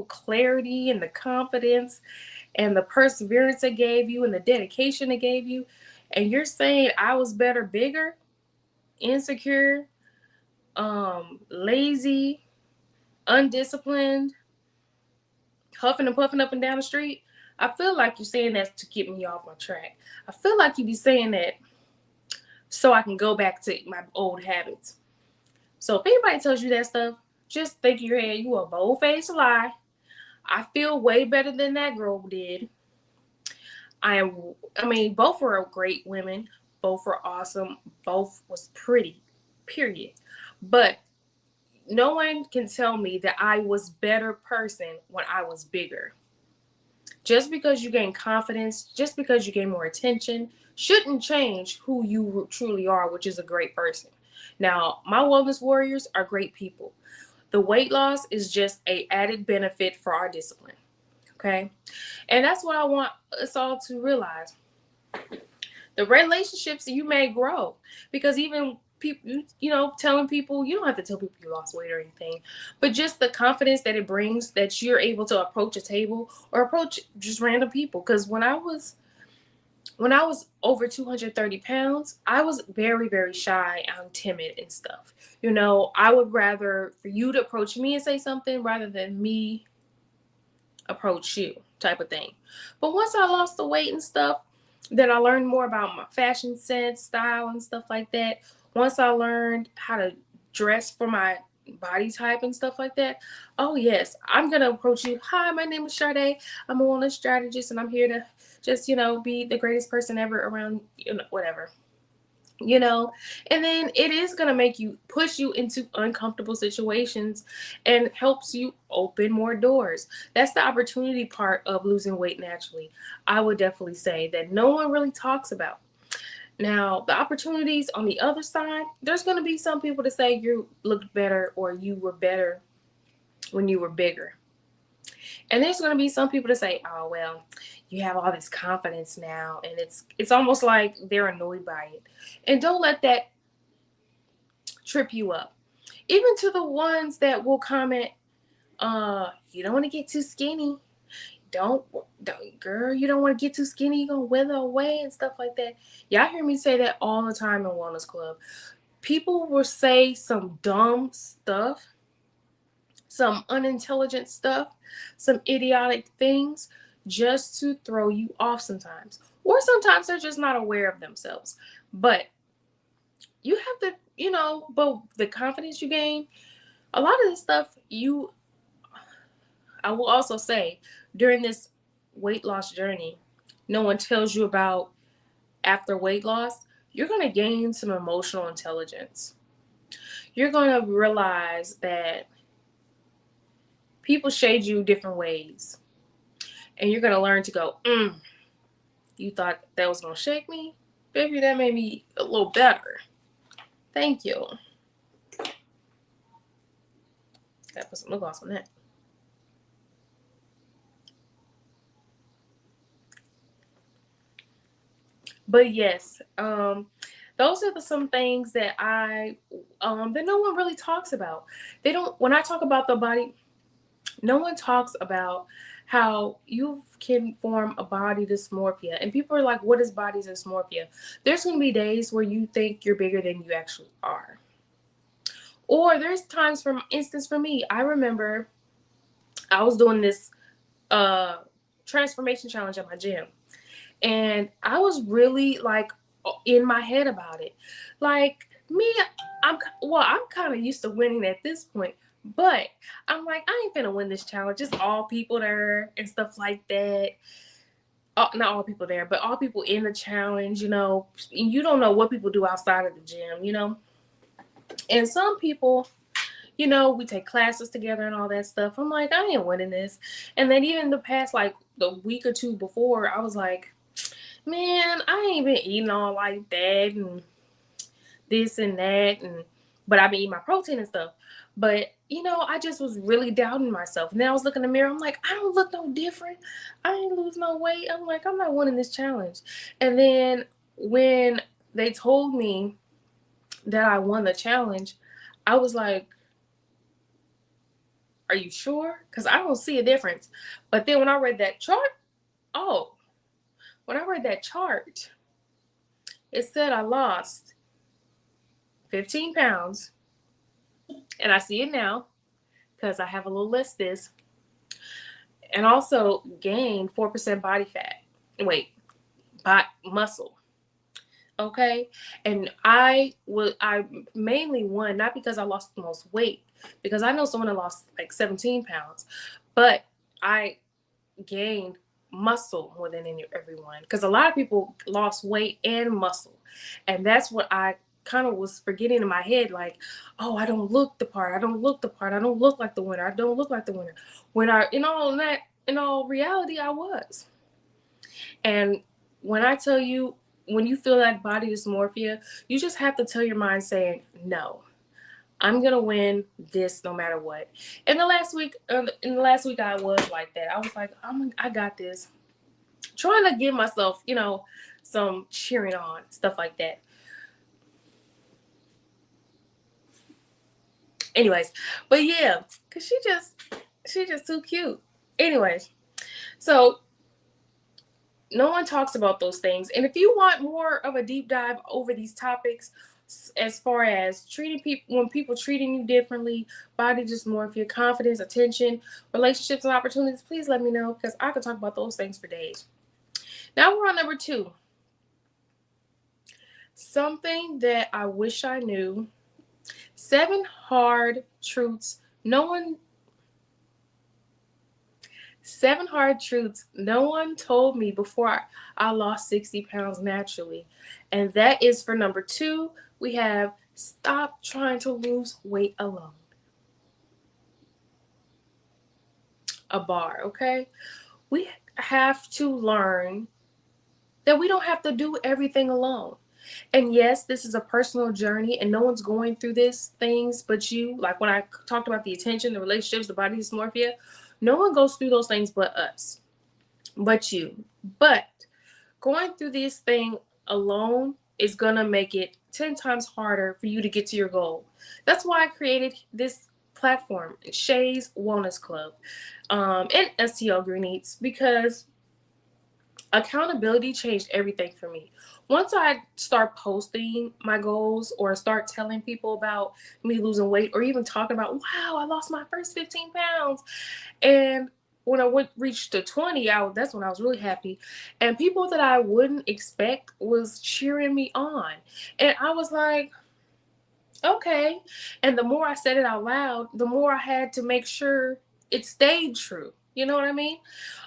clarity and the confidence and the perseverance it gave you and the dedication it gave you, and you're saying I was better, bigger, insecure, lazy, undisciplined, huffing and puffing up and down the street, I feel like you're saying that to get me off my track. I feel like you be saying that so I can go back to my old habits. So if anybody tells you that stuff, just think in your head, you a bold-faced lie. I feel way better than that girl did. I mean, both were great women. Both were awesome. Both was pretty, period. But no one can tell me that I was better person when I was bigger. Just because you gain confidence, just because you gain more attention, shouldn't change who you truly are, which is a great person. Now, my wellness warriors are great people. The weight loss is just a added benefit for our discipline. Okay? And that's what I want us all to realize. The relationships you may grow, because even people, telling people, you don't have to tell people you lost weight or anything, but just the confidence that it brings, that you're able to approach a table or approach just random people. Because when I was over 230 pounds, I was very, very shy and timid and stuff. I would rather for you to approach me and say something rather than me approach you, type of thing. But once I lost the weight and stuff, then I learned more about my fashion sense, style, and stuff like that. Once I learned how to dress for my body type and stuff like that, oh yes, I'm gonna approach you. Hi, my name is Sharday. I'm a wellness strategist, and I'm here to just be the greatest person ever around. Whatever you know and then it is going to make you push you into uncomfortable situations and helps you open more doors. That's the opportunity part of losing weight naturally. I would definitely say that no one really talks about. Now, the opportunities on the other side, there's going to be some people to say you looked better or you were better when you were bigger. And there's going to be some people to say, oh, well, you have all this confidence now. And it's almost like they're annoyed by it. And don't let that trip you up. Even to the ones that will comment, you don't want to get too skinny. Don't, girl, you don't want to get too skinny. You're going to wither away and stuff like that. Y'all hear me say that all the time in Wellness Club. People will say some dumb stuff, some unintelligent stuff, some idiotic things just to throw you off sometimes. Or sometimes they're just not aware of themselves. But you have to, but the confidence you gain, a lot of this stuff I will also say, during this weight loss journey, no one tells you about after weight loss, you're going to gain some emotional intelligence. You're going to realize that people shade you different ways. And you're going to learn to go, you thought that was going to shake me? Baby, that made me a little better. Thank you. Gotta put some lip gloss on that. But yes, those are some things that that no one really talks about. They don't. When I talk about the body, no one talks about how you can form a body dysmorphia. And people are like, what is body dysmorphia? There's going to be days where you think you're bigger than you actually are. Or there's times, for instance, for me, I remember I was doing this transformation challenge at my gym. And I was really like in my head about it. Like me, I'm kind of used to winning at this point. But I'm like, I ain't finna win this challenge. Just all people there and stuff like that. Not all people there, but all people in the challenge, and you don't know what people do outside of the gym. And some people, we take classes together and all that stuff. I'm like, I ain't winning this. And then even the past, like the week or two before, I was like, man, I ain't been eating all like that and this and that. But I've been eating my protein and stuff. But I just was really doubting myself. And then I was looking in the mirror. I'm like, I don't look no different. I ain't lose no weight. I'm like, I'm not winning this challenge. And then when they told me that I won the challenge, I was like, are you sure? Because I don't see a difference. But then when I read that chart, oh, when I read that chart, it said I lost 15 pounds. And I see it now because I have a little list this. And also gained 4% body fat. Wait, muscle. Okay. And I mainly won not because I lost the most weight, because I know someone that lost like 17 pounds, but I gained muscle more than everyone, because a lot of people lost weight and muscle. And that's what I kind of was forgetting in my head, like, oh, I don't look the part, I don't look the part, I don't look like the winner, I don't look like the winner, when in all reality I was. And when I tell you, when you feel that body dysmorphia, you just have to tell your mind saying, no, I'm gonna win this no matter what. In the last week I was like that. I was like, I got this. Trying to give myself, some cheering on, stuff like that. Anyways, but yeah, cause she's just too cute. Anyways, so no one talks about those things. And if you want more of a deep dive over these topics, as far as treating people, when people treating you differently, body dysmorphia, confidence, attention, relationships and opportunities, please let me know, because I could talk about those things for days. Now we're on number 2. Something that I wish I knew. 7 hard truths no one 7 hard truths no one told me before I lost 60 pounds naturally. And that is for number 2. We have stop trying to lose weight alone. A bar, okay? We have to learn that we don't have to do everything alone. And yes, this is a personal journey and no one's going through these things but you. Like when I talked about the attention, the relationships, the body dysmorphia, no one goes through those things but us, but you. But going through this thing alone is going to make it 10 times harder for you to get to your goal. That's why I created this platform, Shay's Wellness Club, and STL Green Eats, because accountability changed everything for me. Once I start posting my goals or start telling people about me losing weight, or even talking about, wow, I lost my first 15 pounds. And when I reached to 20, that's when I was really happy. And people that I wouldn't expect was cheering me on. And I was like, okay. And the more I said it out loud, the more I had to make sure it stayed true. You know what I mean?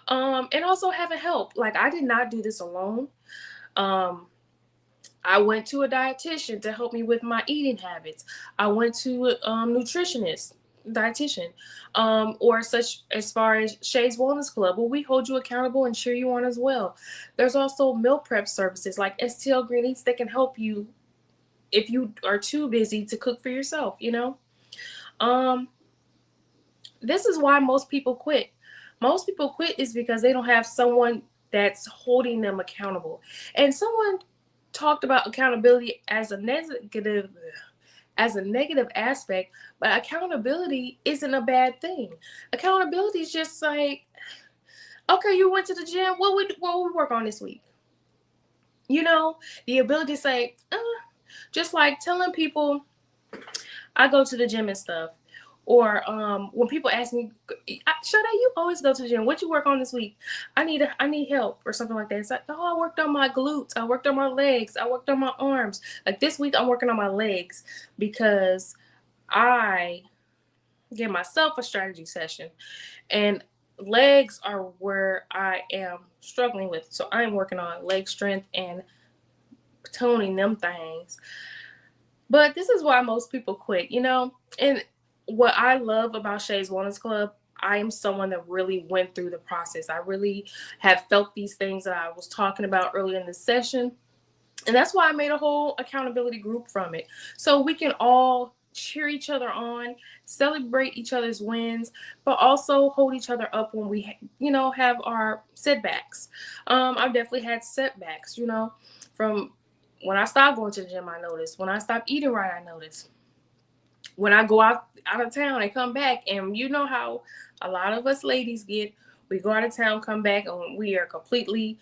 And also having help. Like, I did not do this alone. I went to a dietitian to help me with my eating habits. I went to a nutritionist, dietitian, or such as far as Shay's Wellness Club, where we hold you accountable and cheer you on as well. There's also meal prep services like STL Green Eats that can help you if you are too busy to cook for yourself, Um, this is why most people quit. Most people quit is because they don't have someone that's holding them accountable. And someone talked about accountability as a negative aspect, but accountability isn't a bad thing. Accountability is just like, okay, you went to the gym, what we work on this week? The ability to say, just like telling people I go to the gym and stuff. Or when people ask me, Sharday, you always go to the gym. What you work on this week? I need help or something like that. It's like, oh, I worked on my glutes. I worked on my legs. I worked on my arms. Like this week, I'm working on my legs because I give myself a strategy session. And legs are where I am struggling with. So I'm working on leg strength and toning them things. But this is why most people quit, And what I love about Shay's Wellness Club, I am someone that really went through the process. I really have felt these things that I was talking about earlier in this session. And that's why I made a whole accountability group from it. So we can all cheer each other on, celebrate each other's wins, but also hold each other up when we, have our setbacks. I've definitely had setbacks, from when I stopped going to the gym, I noticed. When I stopped eating right, I noticed. When I go out of town and come back, and you know how a lot of us ladies get, we go out of town, come back, and we are completely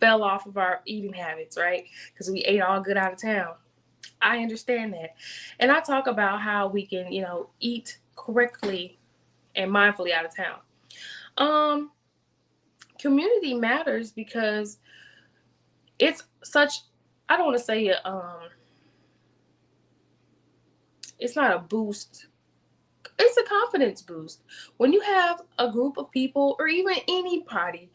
fell off of our eating habits, right? Because we ate all good out of town. I understand that. And I talk about how we can, eat correctly and mindfully out of town. Um, Community matters because it's such, I don't want to say it's not a boost. It's a confidence boost. When you have a group of people or even anybody,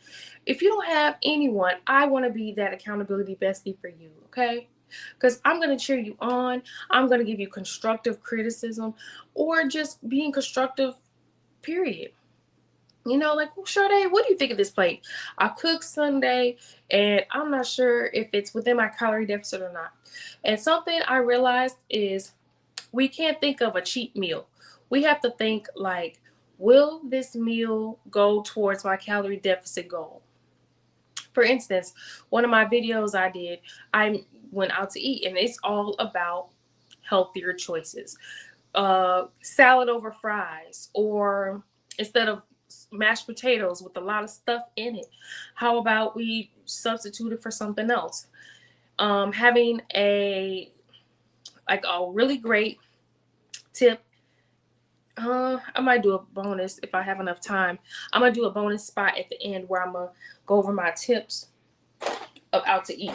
if you don't have anyone, I want to be that accountability bestie for you, okay? Because I'm going to cheer you on. I'm going to give you constructive criticism or just being constructive, period. Like, well, Sharday, what do you think of this plate? I cooked Sunday and I'm not sure if it's within my calorie deficit or not. And something I realized is we can't think of a cheat meal. We have to think like, will this meal go towards my calorie deficit goal? For instance, one of my videos I did, I went out to eat and it's all about healthier choices. Salad over fries, or instead of mashed potatoes with a lot of stuff in it, how about we substitute it for something else? Having a really great tip. I might do a bonus if I have enough time. I'm gonna do a bonus spot at the end where I'm gonna go over my tips of out to eat.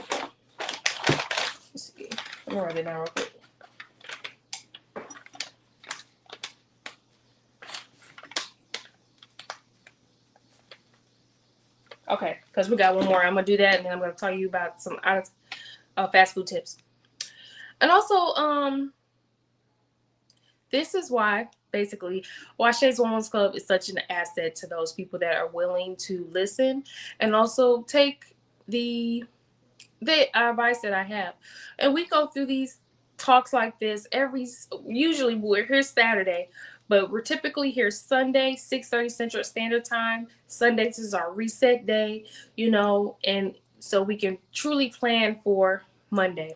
Let's see. I'm gonna write it down real quick. Okay, because we got one more. I'm gonna do that, and then I'm gonna tell you about some out of fast food tips. And also, this is why, basically, why Shay's Wellness Club is such an asset to those people that are willing to listen and also take the advice that I have. And we go through these talks like this usually we're here Saturday, but we're typically here Sunday, 6:30 Central Standard Time. Sundays is our reset day, and so we can truly plan for Monday.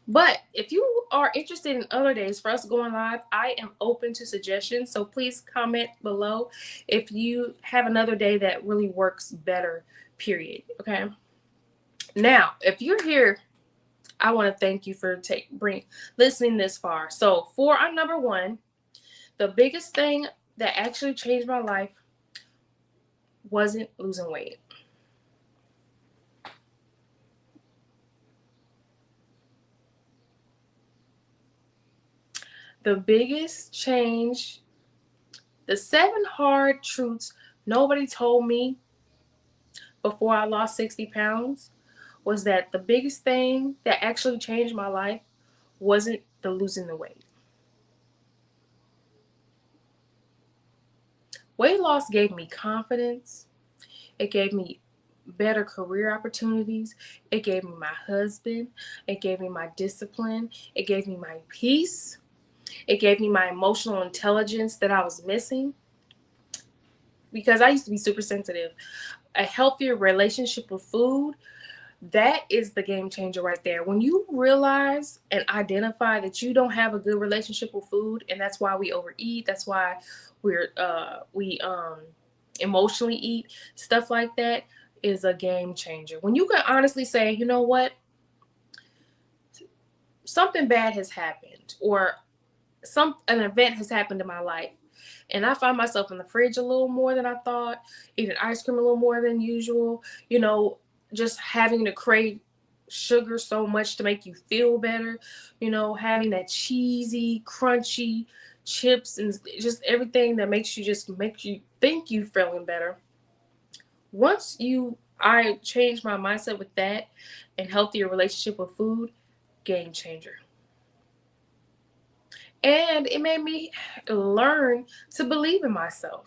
But if you are interested in other days for us going live, I am open to suggestions. So please comment below if you have another day that really works better, period. Okay. Now, if you're here, I want to thank you for listening this far. So for our number one, the biggest thing that actually changed my life wasn't losing weight. The biggest change, the 7 hard truths nobody told me before I lost 60 pounds, was that the biggest thing that actually changed my life wasn't the losing the weight. Weight loss gave me confidence. It gave me better career opportunities. It gave me my husband. It gave me my discipline. It gave me my peace. It gave me my emotional intelligence that I was missing because I used to be super sensitive. A healthier relationship with food, that is the game changer right there. When you realize and identify that you don't have a good relationship with food, and that's why we overeat, that's why we emotionally eat, stuff like that is a game changer. When you can honestly say, you know what, something bad has happened, or an event has happened in my life, and I find myself in the fridge a little more than I thought, eating ice cream a little more than usual, just having to crave sugar so much to make you feel better, having that cheesy, crunchy chips and just everything that makes you think you feeling better. Once I changed my mindset with that and healthier relationship with food, game changer. And it made me learn to believe in myself.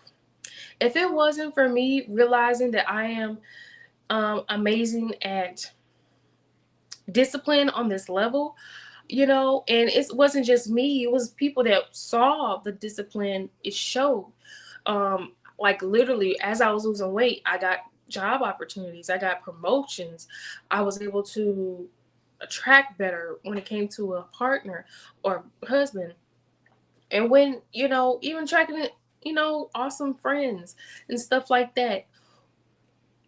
If it wasn't for me realizing that I am amazing at discipline on this level, And it wasn't just me, it was people that saw the discipline it showed. Like literally, as I was losing weight, I got job opportunities, I got promotions, I was able to attract better when it came to a partner or husband. And when, even tracking it, awesome friends and stuff like that,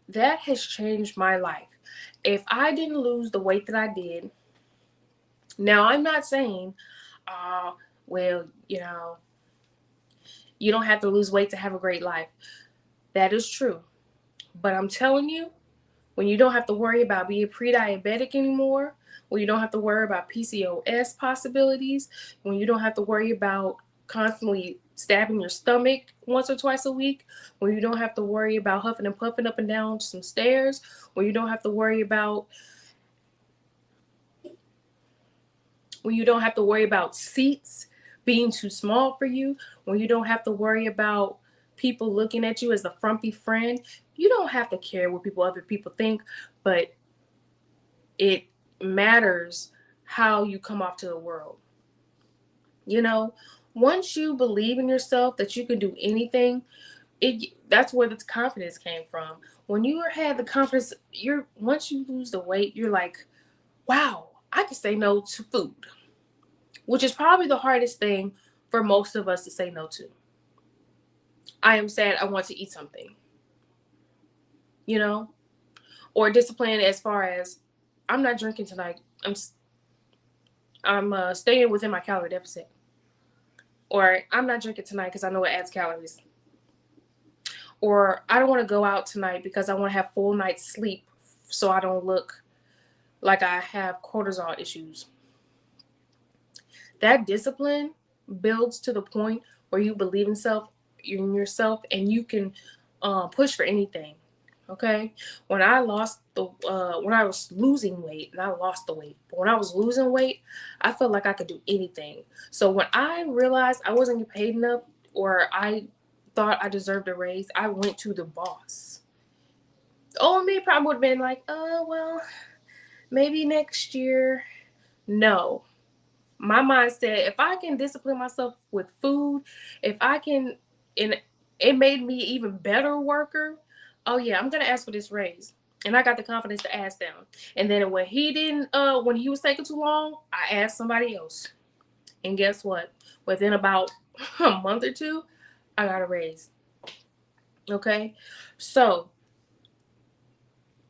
that has changed my life. If I didn't lose the weight that I did, now I'm not saying, well, you don't have to lose weight to have a great life. That is true. But I'm telling you, when you don't have to worry about being pre-diabetic anymore, when you don't have to worry about PCOS possibilities, when you don't have to worry about constantly stabbing your stomach once or twice a week, when you don't have to worry about huffing and puffing up and down some stairs, when you don't have to worry about seats being too small for you, when you don't have to worry about people looking at you as the frumpy friend, you don't have to care what other people think, but it matters how you come off to the world. Once you believe in yourself that you can do anything, that's where the confidence came from. When you had the confidence, once you lose the weight, you're like, wow, I can say no to food, which is probably the hardest thing for most of us to say no to. I am sad, I want to eat something, or discipline as far as I'm not drinking tonight. I'm staying within my calorie deficit, or I'm not drinking tonight because I know it adds calories, or I don't want to go out tonight because I want to have full night's sleep so I don't look like I have cortisol issues. That discipline builds to the point where you believe in yourself, and you can push for anything. Okay, when I was losing weight, and I lost the weight, but when I was losing weight, I felt like I could do anything. So when I realized I wasn't getting paid enough, or I thought I deserved a raise, I went to the boss. The old me probably would have been like, well, maybe next year. No, my mindset, if I can discipline myself with food, if I can, and it made me even better worker. Oh yeah, I'm gonna ask for this raise, and I got the confidence to ask them. And then when when he was taking too long, I asked somebody else, and guess what? Within about a month or two, I got a raise. Okay, so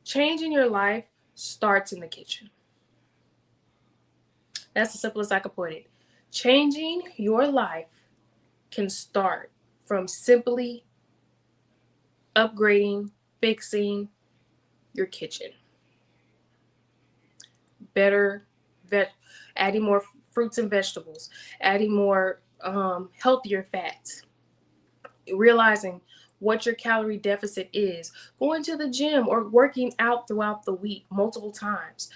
changing your life starts in the kitchen. That's the simplest I could put it. Changing your life can start from simply upgrading, fixing your kitchen. Better adding more fruits and vegetables, adding more healthier fats, realizing what your calorie deficit is, going to the gym or working out throughout the week multiple times,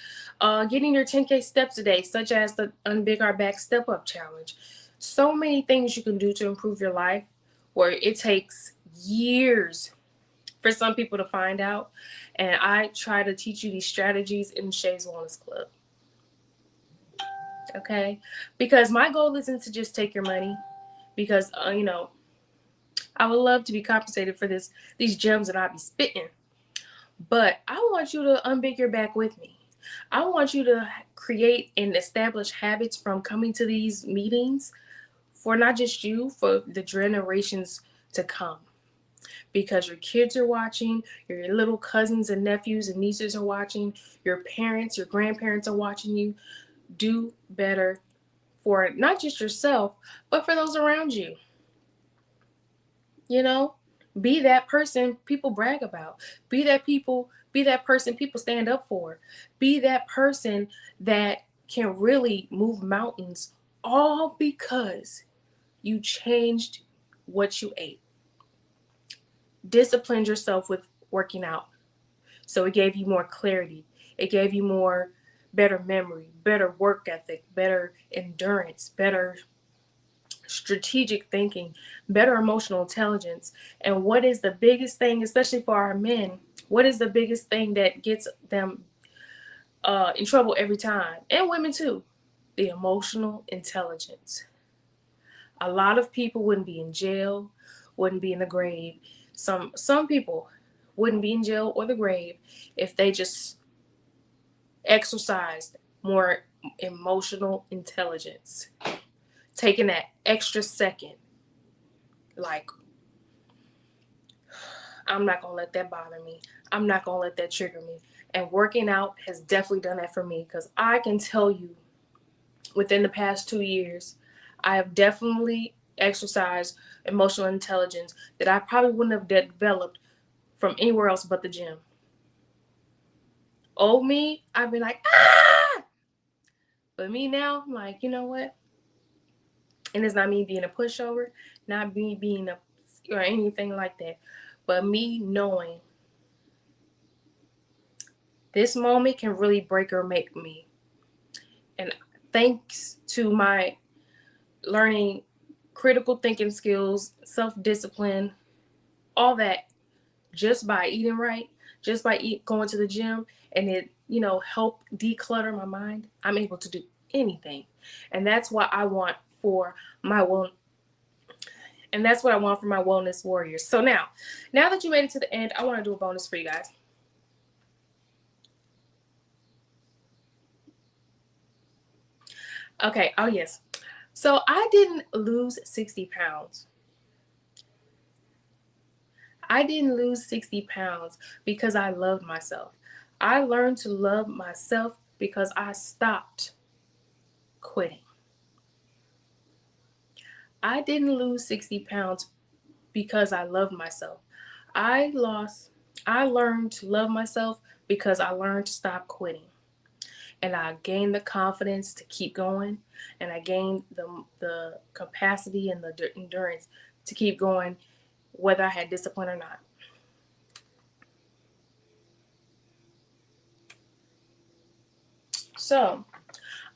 getting your 10K steps a day, such as the Unbig Our Back Step Up Challenge. So many things you can do to improve your life where it takes years for some people to find out. And I try to teach you these strategies in Shay's Wellness Club. Okay? Because my goal isn't to just take your money, because, I would love to be compensated for these gems that I be spitting. But I want you to unbig your back with me. I want you to create and establish habits from coming to these meetings for not just you, for the generations to come. Because your kids are watching, your little cousins and nephews and nieces are watching, your parents, your grandparents are watching you. Do better for not just yourself, but for those around you. Be that person people brag about. Be that person people stand up for. Be that person that can really move mountains, all because you changed what you ate. Disciplined yourself with working out. So it gave you more clarity. It gave you better memory, better work ethic, better endurance, better strategic thinking, better emotional intelligence. And what is the biggest thing, especially for our men, what is the biggest thing that gets them in trouble every time? And women too. the emotional intelligence. A lot of people wouldn't be in jail, wouldn't be in the grave. Some people wouldn't be in jail or the grave if they just exercised more emotional intelligence. Taking that extra second, like, I'm not going to let that bother me. I'm not going to let that trigger me. And working out has definitely done that for me, because I can tell you within the past 2 years, I have definitely exercised emotional intelligence that I probably wouldn't have developed from anywhere else but the gym. Old me, I'd be like, ah! But me now, I'm like, you know what? And it's not me being a pushover, not me being a or anything like that, but me knowing this moment can really break or make me. And thanks to my learning critical thinking skills, self-discipline, all that, just by eating right, just by going to the gym, and it, help declutter my mind, I'm able to do anything. And that's what I want for my and that's what I want for my wellness warriors. So now that you made it to the end, I want to do a bonus for you guys. Okay, oh yes. So I didn't lose 60 pounds. I didn't lose 60 pounds because I loved myself. I learned to love myself because I stopped quitting. I didn't lose 60 pounds because I loved myself. I learned to love myself because I learned to stop quitting. And I gained the confidence to keep going, and I gained the capacity and the endurance to keep going, whether I had discipline or not. So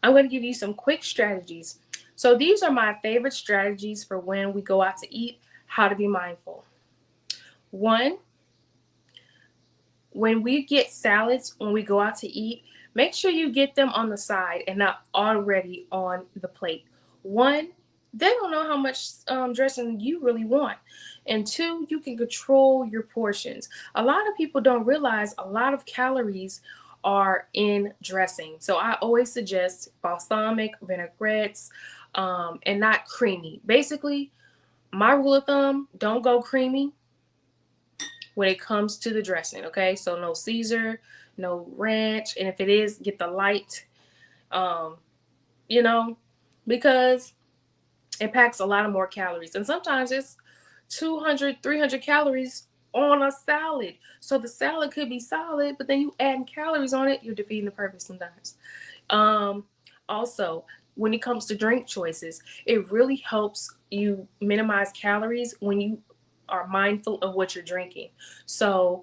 I'm going to give you some quick strategies. So these are my favorite strategies for when we go out to eat, how to be mindful. One, when we get salads, when we go out to eat, make sure you get them on the side and not already on the plate. One, they don't know how much dressing you really want. And two, you can control your portions. A lot of people don't realize a lot of calories are in dressing. So I always suggest balsamic vinaigrettes, and not creamy. Basically, my rule of thumb, don't go creamy when it comes to the dressing, okay? So no Caesar, no ranch, and if it is, get the light, um, you know, because it packs a lot of more calories. And sometimes it's 200, 300 calories on a salad. So the salad could be solid, but then you adding calories on it, you're defeating the purpose sometimes. Also, when it comes to drink choices, it really helps you minimize calories when you are mindful of what you're drinking. So,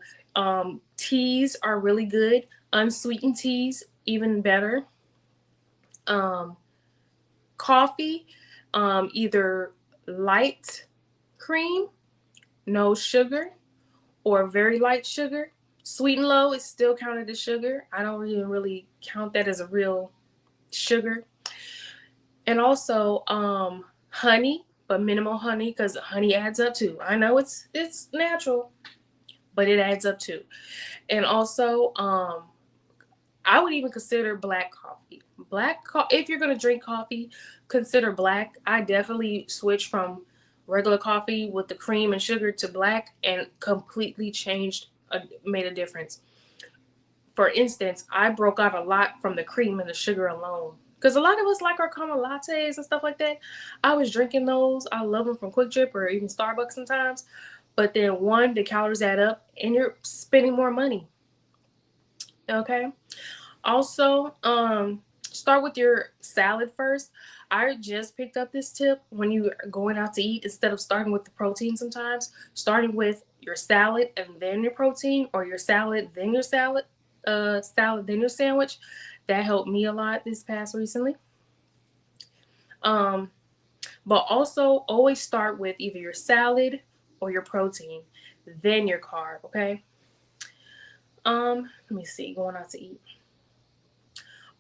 teas are really good. Unsweetened teas, even better. Um, Coffee, either light cream, no sugar, or very light sugar. Sweet and low is still counted as sugar. I don't even really count that as a real sugar. And also honey, but minimal honey, because honey adds up too. I know it's natural, but it adds up too. And also I would even consider black coffee. If you're gonna drink coffee, consider black. I definitely switched from regular coffee with the cream and sugar to black, and completely made a difference. For instance, I broke out a lot from the cream and the sugar alone. Because a lot of us like our caramel lattes and stuff like that. I was drinking those. I love them from Quick Trip or even Starbucks sometimes. But then one, the calories add up and you're spending more money. Okay. Also, start with your salad first. I just picked up this tip when you are going out to eat. Instead of starting with the protein, sometimes starting with your salad and then your protein, or your salad then your salad then your sandwich. That helped me a lot this past recently. Um, but also always start with either your salad or your protein, then your carb. Okay. Let me see. Going out to eat.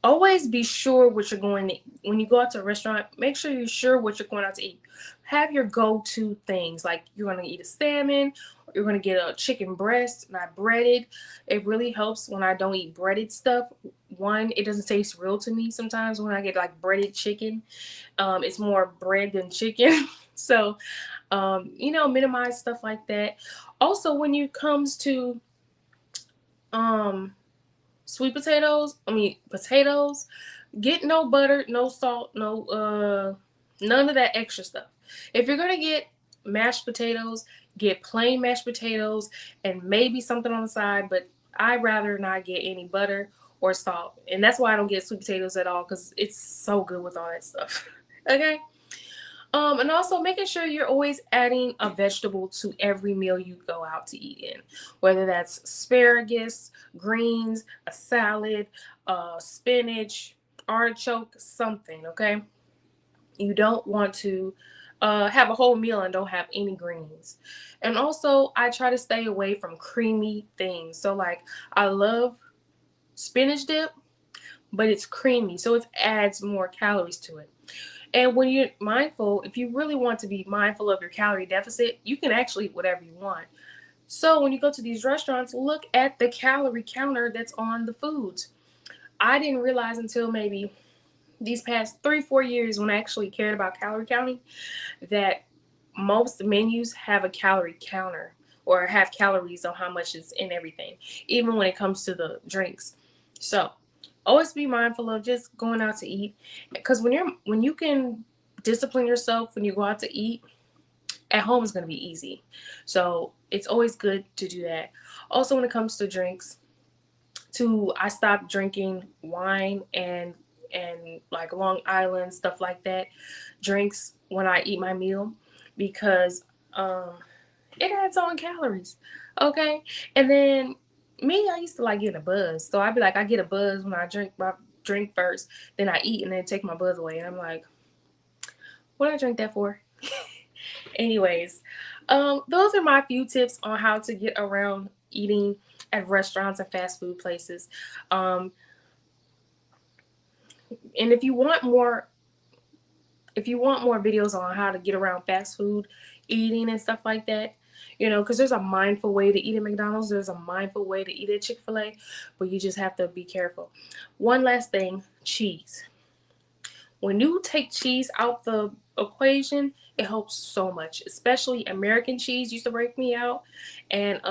Always be sure what you're going to, when you go out to a restaurant, make sure you're sure what you're going out to eat. Have your go-to things, like you're going to eat a salmon, or you're going to get a chicken breast, not breaded. It really helps when I don't eat breaded stuff. One, it doesn't taste real to me sometimes when I get like breaded chicken. It's more bread than chicken. So, minimize stuff like that. Also, when it comes to um, sweet potatoes, get no butter, no salt, none of that extra stuff. If you're gonna get mashed potatoes, get plain mashed potatoes and maybe something on the side, but I'd rather not get any butter or salt. And that's why I don't get sweet potatoes at all, because it's so good with all that stuff. Okay. And also making sure you're always adding a vegetable to every meal you go out to eat in, whether that's asparagus, greens, a salad, spinach, artichoke, something. Okay, you don't want to have a whole meal and don't have any greens. And also, I try to stay away from creamy things. So, like, I love spinach dip, but it's creamy, so it adds more calories to it. And when you're mindful, if you really want to be mindful of your calorie deficit, you can actually eat whatever you want. So when you go to these restaurants, look at the calorie counter that's on the foods. I didn't realize until maybe these past 3-4 years, when I actually cared about calorie counting, that most menus have a calorie counter or have calories on how much is in everything, even when it comes to the drinks. So always be mindful of just going out to eat, because when you can discipline yourself when you go out to eat, at home is going to be easy. So it's always good to do that. Also, when it comes to drinks, I stopped drinking wine and like Long Island stuff like that, drinks when I eat my meal, because um it adds on calories. Okay. And then me, I used to like getting a buzz. So I'd be like, I get a buzz when I drink my drink first, then I eat and then take my buzz away. And I'm like, what did I drink that for? Anyways, those are my few tips on how to get around eating at restaurants and fast food places. Um, and if you want more videos on how to get around fast food eating and stuff like that, because there's a mindful way to eat at McDonald's, there's a mindful way to eat at Chick-fil-A, but you just have to be careful. One last thing, cheese. When you take cheese out the equation, it helps so much, especially American cheese used to break me out, and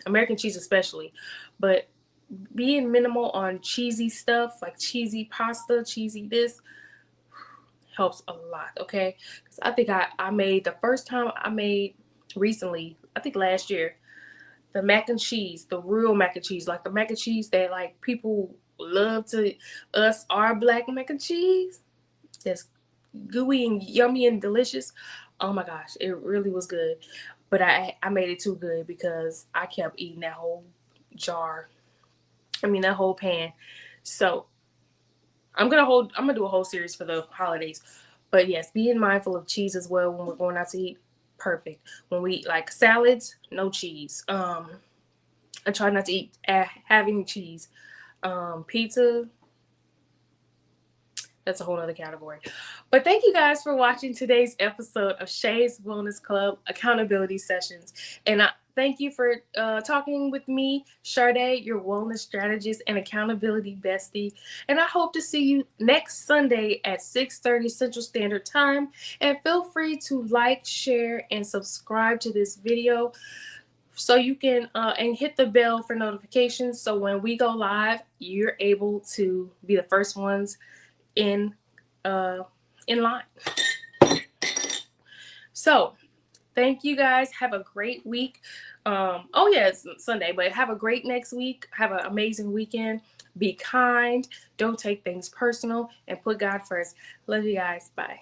American cheese especially. But being minimal on cheesy stuff, like cheesy pasta, cheesy this, helps a lot. Okay, because I think I made, the first time I made recently, I think last year, the mac and cheese, the real mac and cheese, like the mac and cheese that like people love to us, our black mac and cheese, that's gooey and yummy and delicious. Oh my gosh, it really was good. But I made it too good because I kept eating that whole jar. That whole pan. So I'm gonna do a whole series for the holidays. But yes, being mindful of cheese as well when we're going out to eat. Perfect. When we eat like salads, no cheese. I try not to have any cheese. Pizza, that's a whole other category. But thank you guys for watching today's episode of Shay's Wellness Club Accountability Sessions. And I thank you for talking with me, Sharday, your wellness strategist and accountability bestie. And I hope to see you next Sunday at 6:30 Central Standard Time. And feel free to like, share, and subscribe to this video, so you can and hit the bell for notifications, so when we go live, you're able to be the first ones in line. So thank you guys. Have a great week. Oh yeah, it's Sunday, but have a great next week. Have an amazing weekend. Be kind. Don't take things personal, and put God first. Love you guys. Bye.